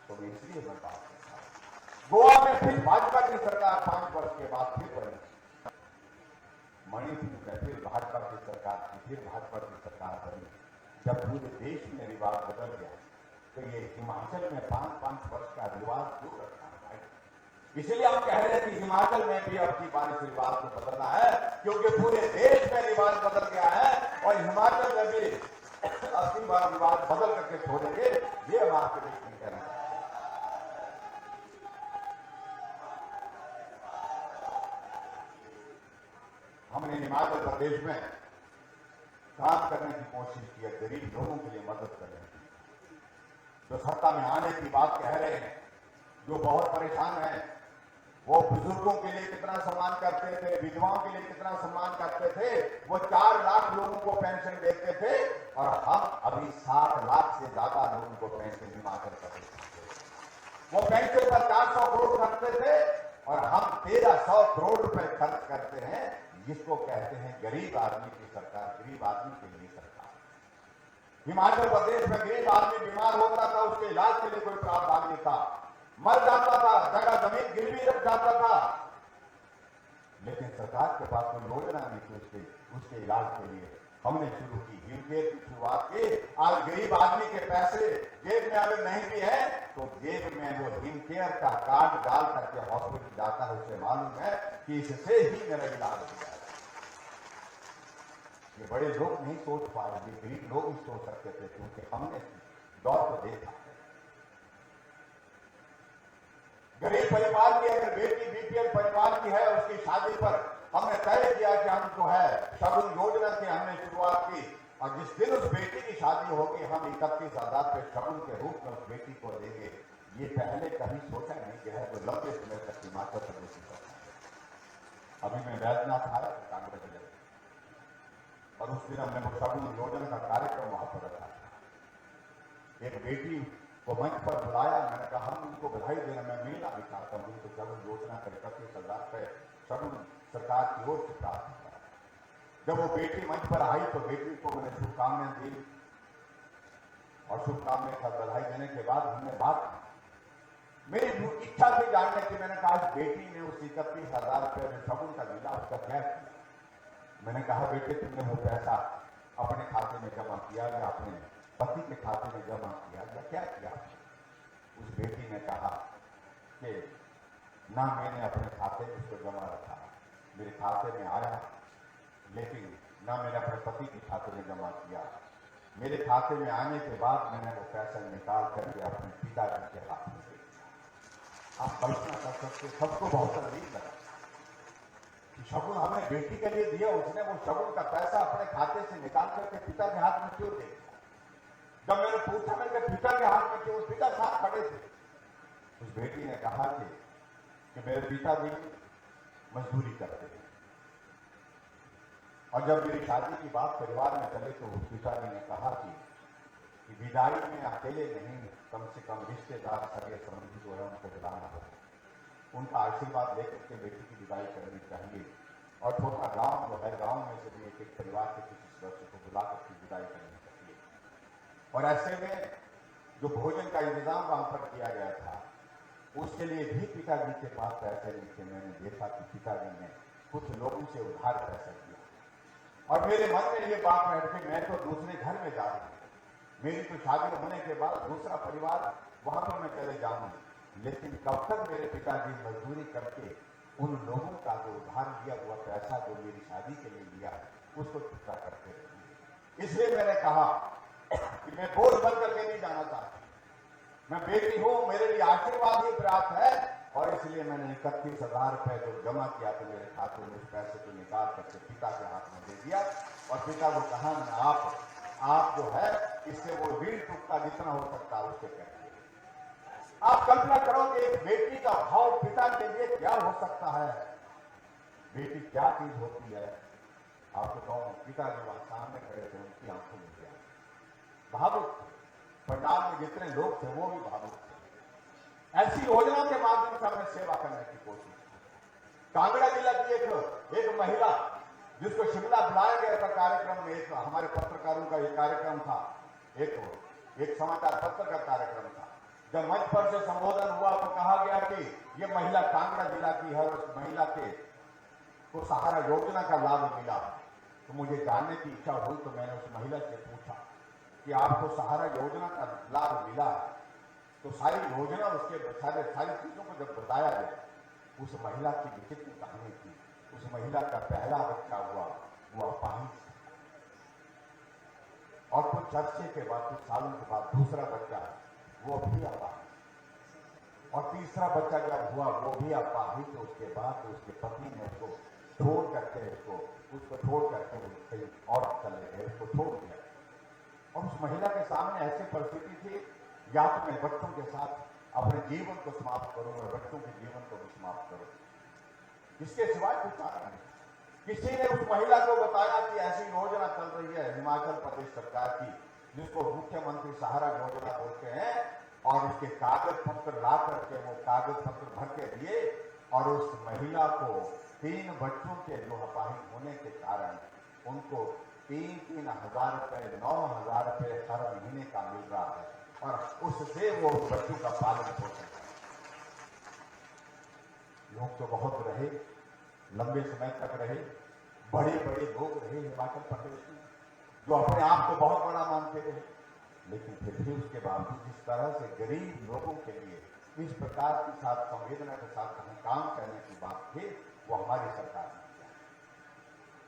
तो इसलिए मैं बात करता हूं, गोवा में फिर भाजपा की सरकार 5 वर्ष के बाद फिर बनी, मणिपुर में फिर भाजपा की सरकार थी, फिर भाजपा की सरकार बनी। जब पूरे देश में रिवाज बदल गया तो ये हिमाचल में 5-5 वर्ष का रिवाज क्यों रखना है? इसलिए हम कह रहे हैं कि हिमाचल में भी अब की बार इस रिवाज को बदलना है, क्योंकि पूरे देश में रिवाज बदल गया है और हिमाचल में भी अब की बार रिवाज बदल करके छोड़ेंगे, ये हम आपके देश में कहना चाहते हैं। हमने हिमाचल प्रदेश में काम करने की कोशिश की है, गरीब लोगों के लिए मदद करने की। जो सत्ता में आने की बात कह रहे हैं, जो बहुत परेशान हैं, वो बुजुर्गों के लिए कितना सम्मान करते थे, विधवाओं के लिए कितना सम्मान करते थे, वो 4 लाख लोगों को पेंशन देते थे, और हम अभी 60 लाख से ज्यादा लोगों को पेंशन हिमाचल प्रदेश देते। वो पेंशन पर 400 करोड़ खर्चते थे और हम 1300 करोड़ रुपए खर्च करते हैं, जिसको कहते हैं गरीब आदमी की सरकार, गरीब आदमी के लिए सरकार। हिमाचल प्रदेश में गरीब आदमी बीमार होता था, उसके इलाज के लिए कोई प्रावधान नहीं था, मर जाता था, जगह जमीन गिरवी रख जाता था, लेकिन सरकार के पास कोई योजना नहीं थी उसके इलाज के लिए। हमने शुरू की, हिमकेयर की शुरुआत की। आज गरीब आदमी के पैसे जेब में अगर नहीं भी है तो जेब में वो हिमकेयर का कार्ड डाल करके हॉस्पिटल जाता है, उसे मालूम है कि इससे ही मेरा इलाज हो जाएगा। ये बड़े लोग नहीं सोच पा रहे, गरीब लोग ही सोच सकते थे, क्योंकि हमने दौर को देखा। गरीब परिवार की अगर बेटी बीपीएल परिवार की है, उसकी शादी पर हमने तय किया कि हम जो है शगुन योजना की हमने शुरुआत की, और जिस दिन उस बेटी की शादी होगी हम 31,000 रुपये शगुन के रूप में उस बेटी को देंगे। ये पहले कभी सोचा नहीं गया है, तो लंबे समय तक हिमाचल प्रदेश की सरकार। अभी मैं बैजनाथ आया था कांग्रेस जिले में, और उस दिन हमने वो शगुन योजना का कार्यक्रम वहां पर रखा था। एक बेटी को मंच पर बुलाया, मैंने कहा हम उनको बधाई देना, मैं मिलना भी चाहता हूँ, उनको शगुन योजना का 31,000 रुपये शगुन सरकार की ओर से प्राप्त हुआ। जब वो बेटी मंच पर आई तो बेटी को मैंने शुभकामनाएं दी, और शुभकामनाएं का बधाई देने के बाद हमने बात की। मेरी इच्छा थी जानने की, मैंने कहा बेटी ने उस 31,000 रुपये में शगुन का मिला, उसका क्या किया? मैंने कहा बेटे तुमने वो पैसा अपने खाते में जमा किया या अपने पति के खाते में जमा किया या क्या किया? उस बेटी ने कहा कि ना मैंने अपने खाते में उसको जमा रखा, मेरे खाते में आया, लेकिन ना मैंने अपने पति के खाते में जमा किया। मेरे खाते में आने के बाद मैंने वो पैसा निकाल करके अपने पिताजी के हाथ में दे दिया। आप कल्पना कर सकते, सबको बहुत अजीब लगा। शगुन हमने बेटी के लिए दिया, उसने वो शगुन का पैसा अपने खाते से निकाल करके पिता के हाथ में क्यों दे दिया? जब मैंने पूछा मेरे पिता के हाथ में क्यों, पिता साथ खड़े थे। उस बेटी ने कहा कि मेरे पिताजी मजदूरी करते थे, और जब मेरी शादी की बात परिवार में चले तो उस पिताजी ने कहा कि विदाई में अकेले नहीं, कम से कम रिश्तेदार सगे संबंधी जो है उनको बुलाना होगा, उनका आशीर्वाद लेकर के बेटी की विदाई करनी चाहिए, और छोटा गांव जो है, गांव में से भी एक परिवार के किसी सदस्य को बुला करके विदाई करनी चाहिए। और ऐसे में जो भोजन का इंतजाम वहां पर किया गया था, उसके लिए भी पिताजी के पास पैसे नहीं थे। मैंने देखा कि पिताजी ने कुछ लोगों से उधार पैसा किया, और मेरे मन में ये बात बैठ गई, मैं तो दूसरे घर में जा रही हूँ, मेरी तो शादी होने के बाद दूसरा परिवार वहां पर मैं चले जाऊंगी, लेकिन कब तक मेरे पिताजी मजदूरी करके उन लोगों का जो उधार लिया हुआ पैसा जो मेरी शादी के लिए लिया उसको चुकता करते रहेंगे। इसलिए मैंने कहा कि मैं बोझ बन करके नहीं जाना चाहता, मैं बेटी हूं, मेरे लिए आशीर्वाद ही प्राप्त है, और इसलिए मैंने 31,000 रुपये जो जमा किया तो मेरे खाते में उस पैसे को निकाल करके पिता के हाथ में दे दिया, और पिता को कहा आप जो है इससे वो ऋण चुकता जितना हो सकता है उससे करिए। आप कल्पना करो कि एक बेटी का भाव पिता के लिए क्या हो सकता है। बेटी क्या चीज होती है, आपको कहूं, पिता जो वहां सामने खड़े थे उनकी आंखों में क्या भावुक थे। पंडाल में जितने लोग थे वो भी भावुक थे। ऐसी योजना के माध्यम से हमने सेवा करने की कोशिश की। कांगड़ा जिला की एक महिला जिसको शिमला बुलाया गया था कार्यक्रम में, एक हमारे पत्रकारों का एक कार्यक्रम था, एक समाचार पत्र का कार्यक्रम था। जब मंच पर से संबोधन हुआ तो कहा गया कि ये महिला कांगड़ा जिला की है और उस महिला को सहारा योजना का लाभ मिला। तो मुझे जानने की इच्छा हुई तो मैंने उस महिला से पूछा कि आपको सहारा योजना का लाभ मिला है, तो सारी योजना उसके सारी चीजों को जब बताया गया, उस महिला की विचित्र कहानी थी। उस महिला का पहला बच्चा हुआ, वो अपाहिज, और कुछ अर्से के बाद, कुछ सालों के बाद दूसरा बच्चा, वो भी अपाहिज, और तीसरा बच्चा जब हुआ वो भी अपाहिज। तो उसके बाद तो उसके पति ने उसको छोड़ करके कहीं और चले गए, उसको छोड़ दिया। और उस महिला के सामने ऐसी परिस्थिति थी, या तो मैं बच्चों के साथ अपने जीवन को समाप्त करूं और बच्चों के जीवन को भी समाप्त करूं, इसके सिवाय कुछ चारा नहीं। किसी ने उस महिला को बताया कि ऐसी योजना चल रही है हिमाचल प्रदेश सरकार की, जिसको मुख्यमंत्री सहारा योजना बोलते हैं, और उसके कागज पत्र ला करके वो कागज पत्र भर के दिए, और उस महिला को 3 बच्चों के जो अपाहिज होने के कारण उनको 3-3 हजार रुपए, 9,000 रुपए हर महीने का मिल रहा है, और उससे वो बच्चों का पालन पोषण है। लोग तो बहुत रहे, लंबे समय तक रहे, बड़े बड़े लोग रहे हिमाचल प्रदेश में, जो अपने आप को बहुत बड़ा मानते थे, लेकिन फिर भी उसके बावजूद जिस तरह से गरीब लोगों के लिए इस प्रकार के साथ संवेदना के साथ हम काम करने की बात थी, वो हमारी सरकार ने किया।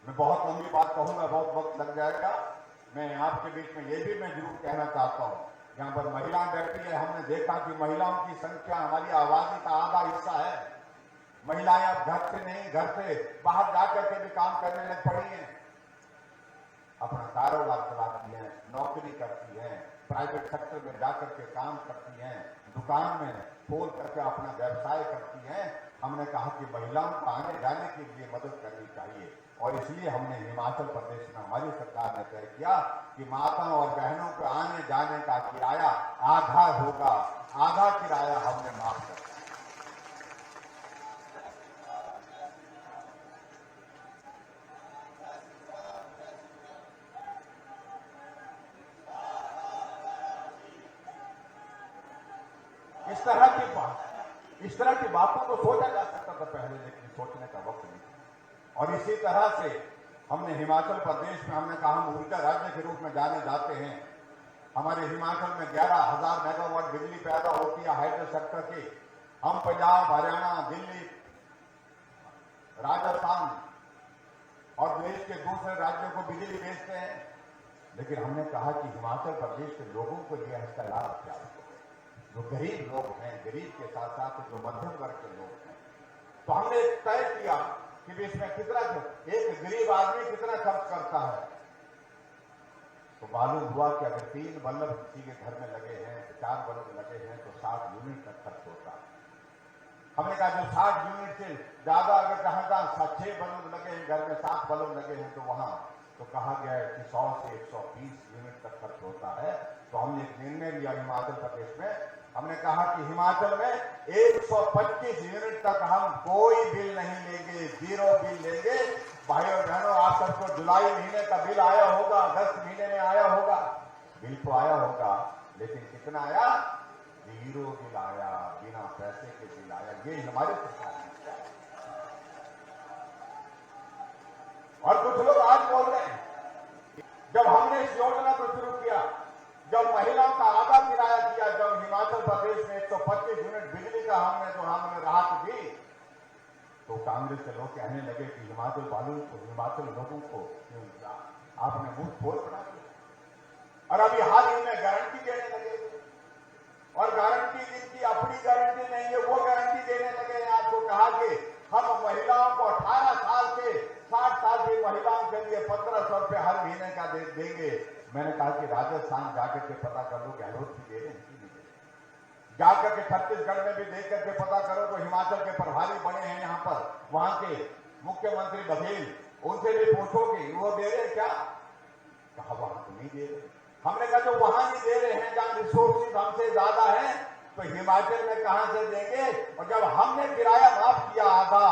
मैं बहुत लंबी बात कहूंगा, बहुत वक्त लग जाएगा। मैं आपके बीच में ये भी मैं जरूर कहना चाहता हूं, यहाँ पर महिलाएं बैठी है, हमने देखा कि महिलाओं की संख्या हमारी आबादी का आधा हिस्सा है। महिलाएं अब घर से नहीं, घर से बाहर जाकर के भी काम करने लग पड़ी हैं, अपना कारोबार चलाती हैं, नौकरी करती हैं, प्राइवेट सेक्टर में जाकर के काम करती हैं, दुकान में खोल करके अपना व्यवसाय करती हैं। हमने कहा कि महिलाओं को आने जाने के लिए मदद करनी चाहिए, और इसलिए हमने हिमाचल प्रदेश में हमारी सरकार ने तय किया कि माताओं और बहनों को आने जाने का किराया आधा होगा, आधा किराया हमने माफ कर दिया। इस तरह की बातों को सोचा जा सकता था पहले, लेकिन सोचने का वक्त नहीं था। और इसी तरह से हमने हिमाचल प्रदेश में, हमने कहा हम ऊर्जा राज्य के रूप में जाने जाते हैं। हमारे हिमाचल में 11,000 मेगावाट बिजली पैदा होती है हाइड्रो सेक्टर की। हम पंजाब, हरियाणा, दिल्ली, राजस्थान और देश के दूसरे राज्यों को बिजली बेचते हैं, लेकिन हमने कहा कि हिमाचल प्रदेश के लोगों को यह इसका लाभ क्या है। जो गरीब लोग हैं, गरीब के साथ साथ जो मध्यम वर्ग के लोग हैं, तो हमने तय किया कि इसमें कितना, एक गरीब आदमी कितना खर्च करता है। तो मालूम हुआ कि अगर 3 बल्ब किसी के घर में लगे हैं, 4 बल्ब लगे हैं, तो 60 यूनिट तक खर्च होता है। हमने कहा जो 60 यूनिट से ज्यादा अगर कहा 6 बल्ब लगे हैं घर में, 7 बल्ब लगे हैं, तो वहां तो कहा गया है कि 100 से 120 यूनिट तक खर्च होता है। तो हमने एक निर्णय लिया हिमाचल प्रदेश में, हमने कहा कि हिमाचल में 125 यूनिट तक हम कोई बिल नहीं लेंगे, 0 बिल लेंगे। भाई और बहनों, आप सबको जुलाई महीने का बिल आया होगा, अगस्त महीने में आया होगा, बिल तो आया होगा, लेकिन कितना आया? 0 बिल आया, बिना पैसे के बिल आया। ये हमारे सरकार ने किया। और कुछ लोग आज बोल रहे हैं, जब हमने इस योजना को शुरू किया, जब महिलाओं का आधा किराया किया, जब हिमाचल प्रदेश में 125 यूनिट बिजली का हमने राहत दी, तो कांग्रेस के लोग कहने लगे कि हिमाचल वालों को, हिमाचल लोगों को आपने मुंह खोल बना दिया। और अभी हाल ही में गारंटी देने लगे, और गारंटी जिनकी अपनी गारंटी नहीं है वो गारंटी देने लगे। आपको कहा कि हम महिलाओं को 18 साल से 60 साल की महिलाओं के लिए 1,500 रुपए हर महीने का देंगे। मैंने कहा कि राजस्थान जाकर के पता कर लो, गहलोत की दे रहे हैं कि नहीं दे रहे। जाकर के छत्तीसगढ़ में भी देख करके पता करो तो हिमाचल के प्रभारी बने हैं यहाँ पर, वहां के मुख्यमंत्री बघेल, उनसे भी पूछो कि वो दे रहे क्या? कहा वहां तो नहीं दे रहे। हमने कहा जो वहां नहीं दे रहे हैं, जहां रिसोर्सेज हमसे ज्यादा है, तो हिमाचल में कहां से देंगे? और जब हमने किराया माफ किया आधा,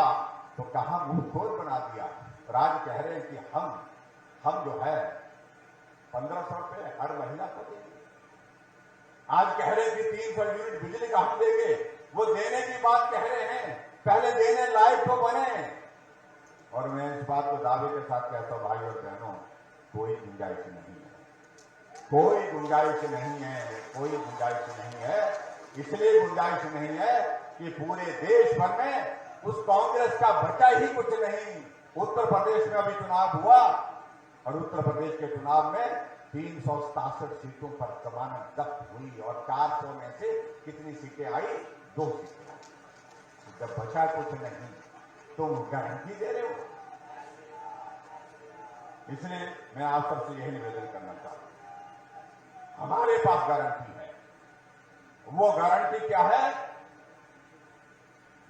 तो कहां मुंह खोल बना दिया। राज कह रहे हैं कि हम जो है 1500 रुपए हर महीना को देंगे। आज कह रहे हैं कि 300 यूनिट बिजली का हम देंगे। वो देने की बात कह रहे हैं, पहले देने लायक तो बने। और मैं इस बात को दावे के साथ कहता हूं भाई और बहनों, कोई गुंजाइश नहीं है, कोई गुंजाइश नहीं है, कोई गुंजाइश नहीं है। इसलिए गुंजाइश नहीं है कि पूरे देश भर में उस कांग्रेस का बचा ही कुछ नहीं। उत्तर प्रदेश में अभी चुनाव हुआ और उत्तर प्रदेश के चुनाव में 367 सीटों पर जमानत जब्त हुई और 400 में से कितनी सीटें आई? 2 सीटें आई। जब बचा कुछ नहीं, तुम गारंटी दे रहे हो। इसलिए मैं आप सबसे यही निवेदन करना चाहता हूं, हमारे पास गारंटी है। वो गारंटी क्या है?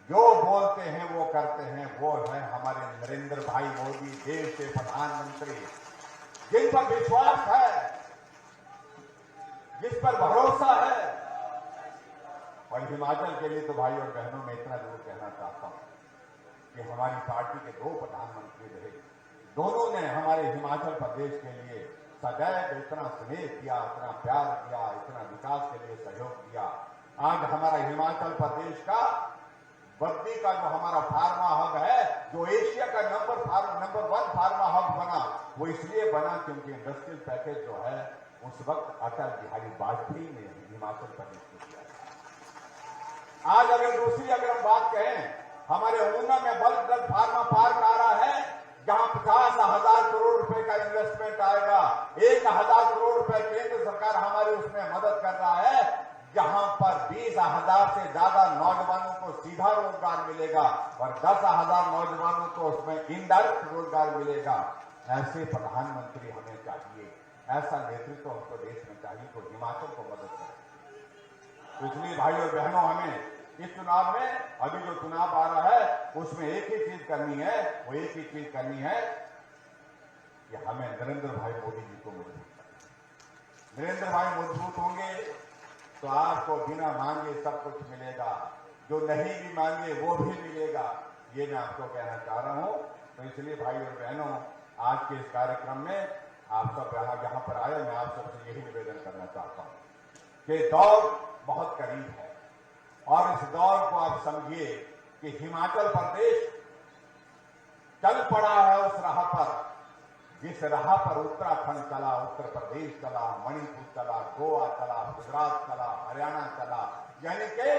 जो बोलते हैं वो करते हैं, वो है हमारे नरेंद्र भाई मोदी, देश के प्रधानमंत्री, जिन पर विश्वास है, जिस पर भरोसा है। और हिमाचल के लिए तो भाई और बहनों में इतना जरूर कहना चाहता हूं कि हमारी पार्टी के 2 प्रधानमंत्री रहे, दोनों ने हमारे हिमाचल प्रदेश के लिए सदैव इतना स्नेह किया, इतना प्यार किया, इतना विकास के लिए सहयोग दिया। आज हमारा हिमाचल प्रदेश का बद्दी का जो हमारा फार्मा हब है, जो एशिया का नंबर 1 फार्मा हब बना, वो इसलिए बना क्योंकि इंडस्ट्रियल पैकेज जो है उस वक्त अटल बिहारी वाजपेयी ने हिमाचल प्रदेश को दिया। आज अगर हम बात कहें, हमारे ऊना में बल्क ड्रग फार्मा पार्क आ रहा है, जहां 50,000 करोड़ रुपए का इन्वेस्टमेंट आएगा। 1,000 करोड़ रुपए केंद्र सरकार हमारी उसमें मदद कर रहा है, जहां पर 20,000 से ज्यादा नौजवानों को सीधा रोजगार मिलेगा और 10,000 नौजवानों को उसमें इनडायरेक्ट रोजगार मिलेगा। ऐसे प्रधानमंत्री हमें चाहिए, ऐसा नेतृत्व हमको देश में चाहिए तो हिमाचल को मदद करे। तो इसलिए भाई और बहनों, हमें इस चुनाव में, अभी जो चुनाव आ रहा है, उसमें एक ही चीज करनी है, वो एक ही चीज करनी है कि हमें नरेंद्र भाई मोदी जी को मजबूत करना। नरेंद्र भाई मजबूत होंगे तो आपको बिना मांगे सब कुछ मिलेगा, जो नहीं भी मांगे वो भी मिलेगा। ये मैं आपको कहना चाह रहा हूं। तो इसलिए भाई और बहनों, आज के इस कार्यक्रम में आप सब यहाँ पर आए, मैं आप सबसे यही निवेदन करना चाहता हूं कि दौर बहुत करीब है और इस दौर को आप समझिए कि हिमाचल प्रदेश चल पड़ा है उस राह पर, जिस राह पर उत्तराखंड चला, उत्तर प्रदेश चला, मणिपुर चला, गोवा चला, गुजरात चला, हरियाणा चला। यानी कि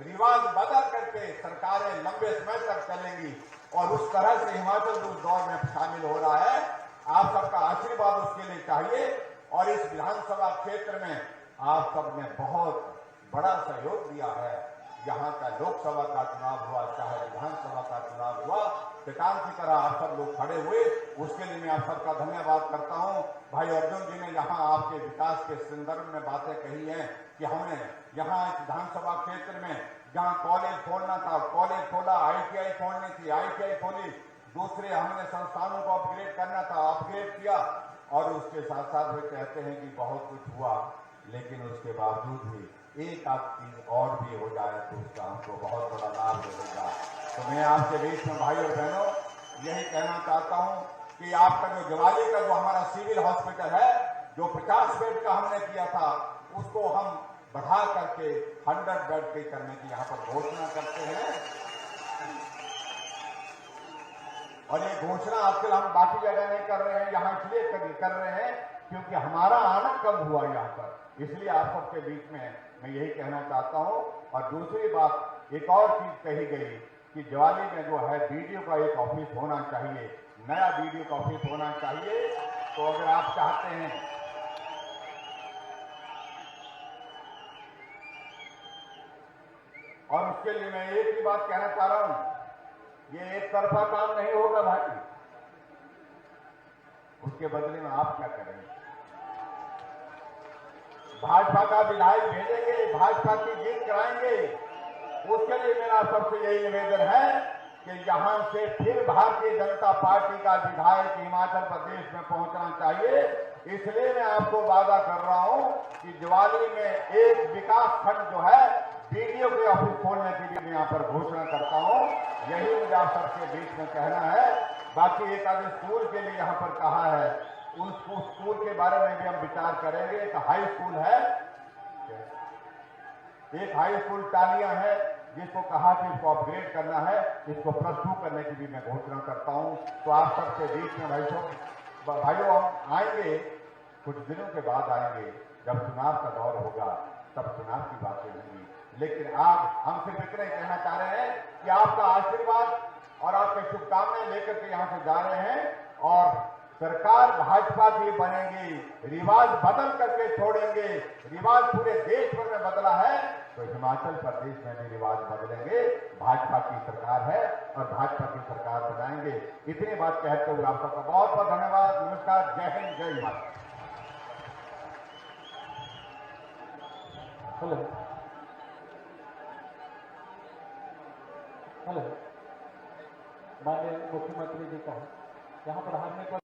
रिवाज बदल करके सरकारें लंबे समय तक चलेंगी और उस तरह से हिमाचल उस दौर में शामिल हो रहा है। आप सबका आशीर्वाद उसके लिए चाहिए और इस विधानसभा क्षेत्र में आप सबने बहुत बड़ा सहयोग दिया है। यहाँ का लोकसभा का चुनाव हुआ, चाहे विधानसभा का चुनाव हुआ, चट्टान की तरह आप सब लोग खड़े हुए, उसके लिए मैं आप सबका धन्यवाद करता हूँ। भाई अर्जुन जी ने यहाँ आपके विकास के संदर्भ में बातें कही हैं कि हमने यहाँ इस विधानसभा क्षेत्र में जहाँ कॉलेज खोलना था, कॉलेज खोला, ITI खोलनी थी, ITI खोली, दूसरे हमने संस्थानों को अपग्रेड करना था, अपग्रेड किया। और उसके साथ साथ वे कहते हैं कि बहुत कुछ हुआ, लेकिन उसके बावजूद भी एक आध चीज और भी हो जाए तो उसका हमको बहुत बड़ा लाभ मिलेगा। तो मैं आपके बीच में भाई और बहनों यही कहना चाहता हूं कि आपका जो ज्वाली का जो हमारा सिविल हॉस्पिटल है, जो 50 बेड का हमने किया था, उसको हम बढ़ा करके 100 बेड पे करने की यहाँ पर घोषणा करते हैं। और ये घोषणा आजकल हम बाकी जगह नहीं कर रहे हैं, यहाँ इसलिए कर रहे हैं क्योंकि हमारा आना कम हुआ यहाँ पर, इसलिए आप सबके बीच में मैं यही कहना चाहता हूं। और दूसरी बात, एक और चीज कही गई कि ज्वाली में जो है बीडीओ का एक ऑफिस होना चाहिए, नया बीडीओ का ऑफिस होना चाहिए। तो अगर आप चाहते हैं, और उसके लिए मैं एक ही बात कहना चाह रहा हूं, ये एक तरफा काम नहीं होगा भाई, उसके बदले में आप क्या करेंगे? भाजपा का विधायक भेजेंगे, भाजपा की जीत कराएंगे। उसके लिए मेरा सबसे यही निवेदन है कि यहां से फिर भारतीय जनता पार्टी का विधायक हिमाचल प्रदेश में पहुंचना चाहिए। इसलिए मैं आपको वादा कर रहा हूं कि दिवाली में एक विकास खंड जो है बीडीओ के ऑफिस खोलने की भी मैं यहां पर घोषणा करता हूं। यही मुझे आप सबके बीच में कहना है। बाकी एक आधे स्कूल के लिए यहां पर कहा है, उन स्कूल के बारे में भी हम विचार करेंगे। एक हाई स्कूल है, एक हाई स्कूल टालियां है, जिसको कहा कि इसको अपग्रेड करना है, इसको +2 करने की भी मैं घोषणा करता हूं। तो आप सबके बीच में भाइयों हम आएंगे, कुछ दिनों के बाद आएंगे, जब चुनाव का दौर होगा तब चुनाव की बातें होंगी। लेकिन आज हम सिर्फ इतना ही कहना चाह रहे हैं कि आपका आशीर्वाद और आपके शुभकामनाएं लेकर के यहां से जा रहे हैं और सरकार भाजपा की बनेगी। रिवाज बदल करके छोड़ेंगे। रिवाज पूरे देश भर में बदला है तो हिमाचल प्रदेश में भी रिवाज बदलेंगे। भाजपा की सरकार है और भाजपा की सरकार बनाएंगे। इतनी बात कहते हुए आप सबका बहुत बहुत धन्यवाद। नमस्कार, जय हिंद, जय हिमाचल। हेलो हेलो, माननीय मुख्यमंत्री जी का यहाँ पर हारने पर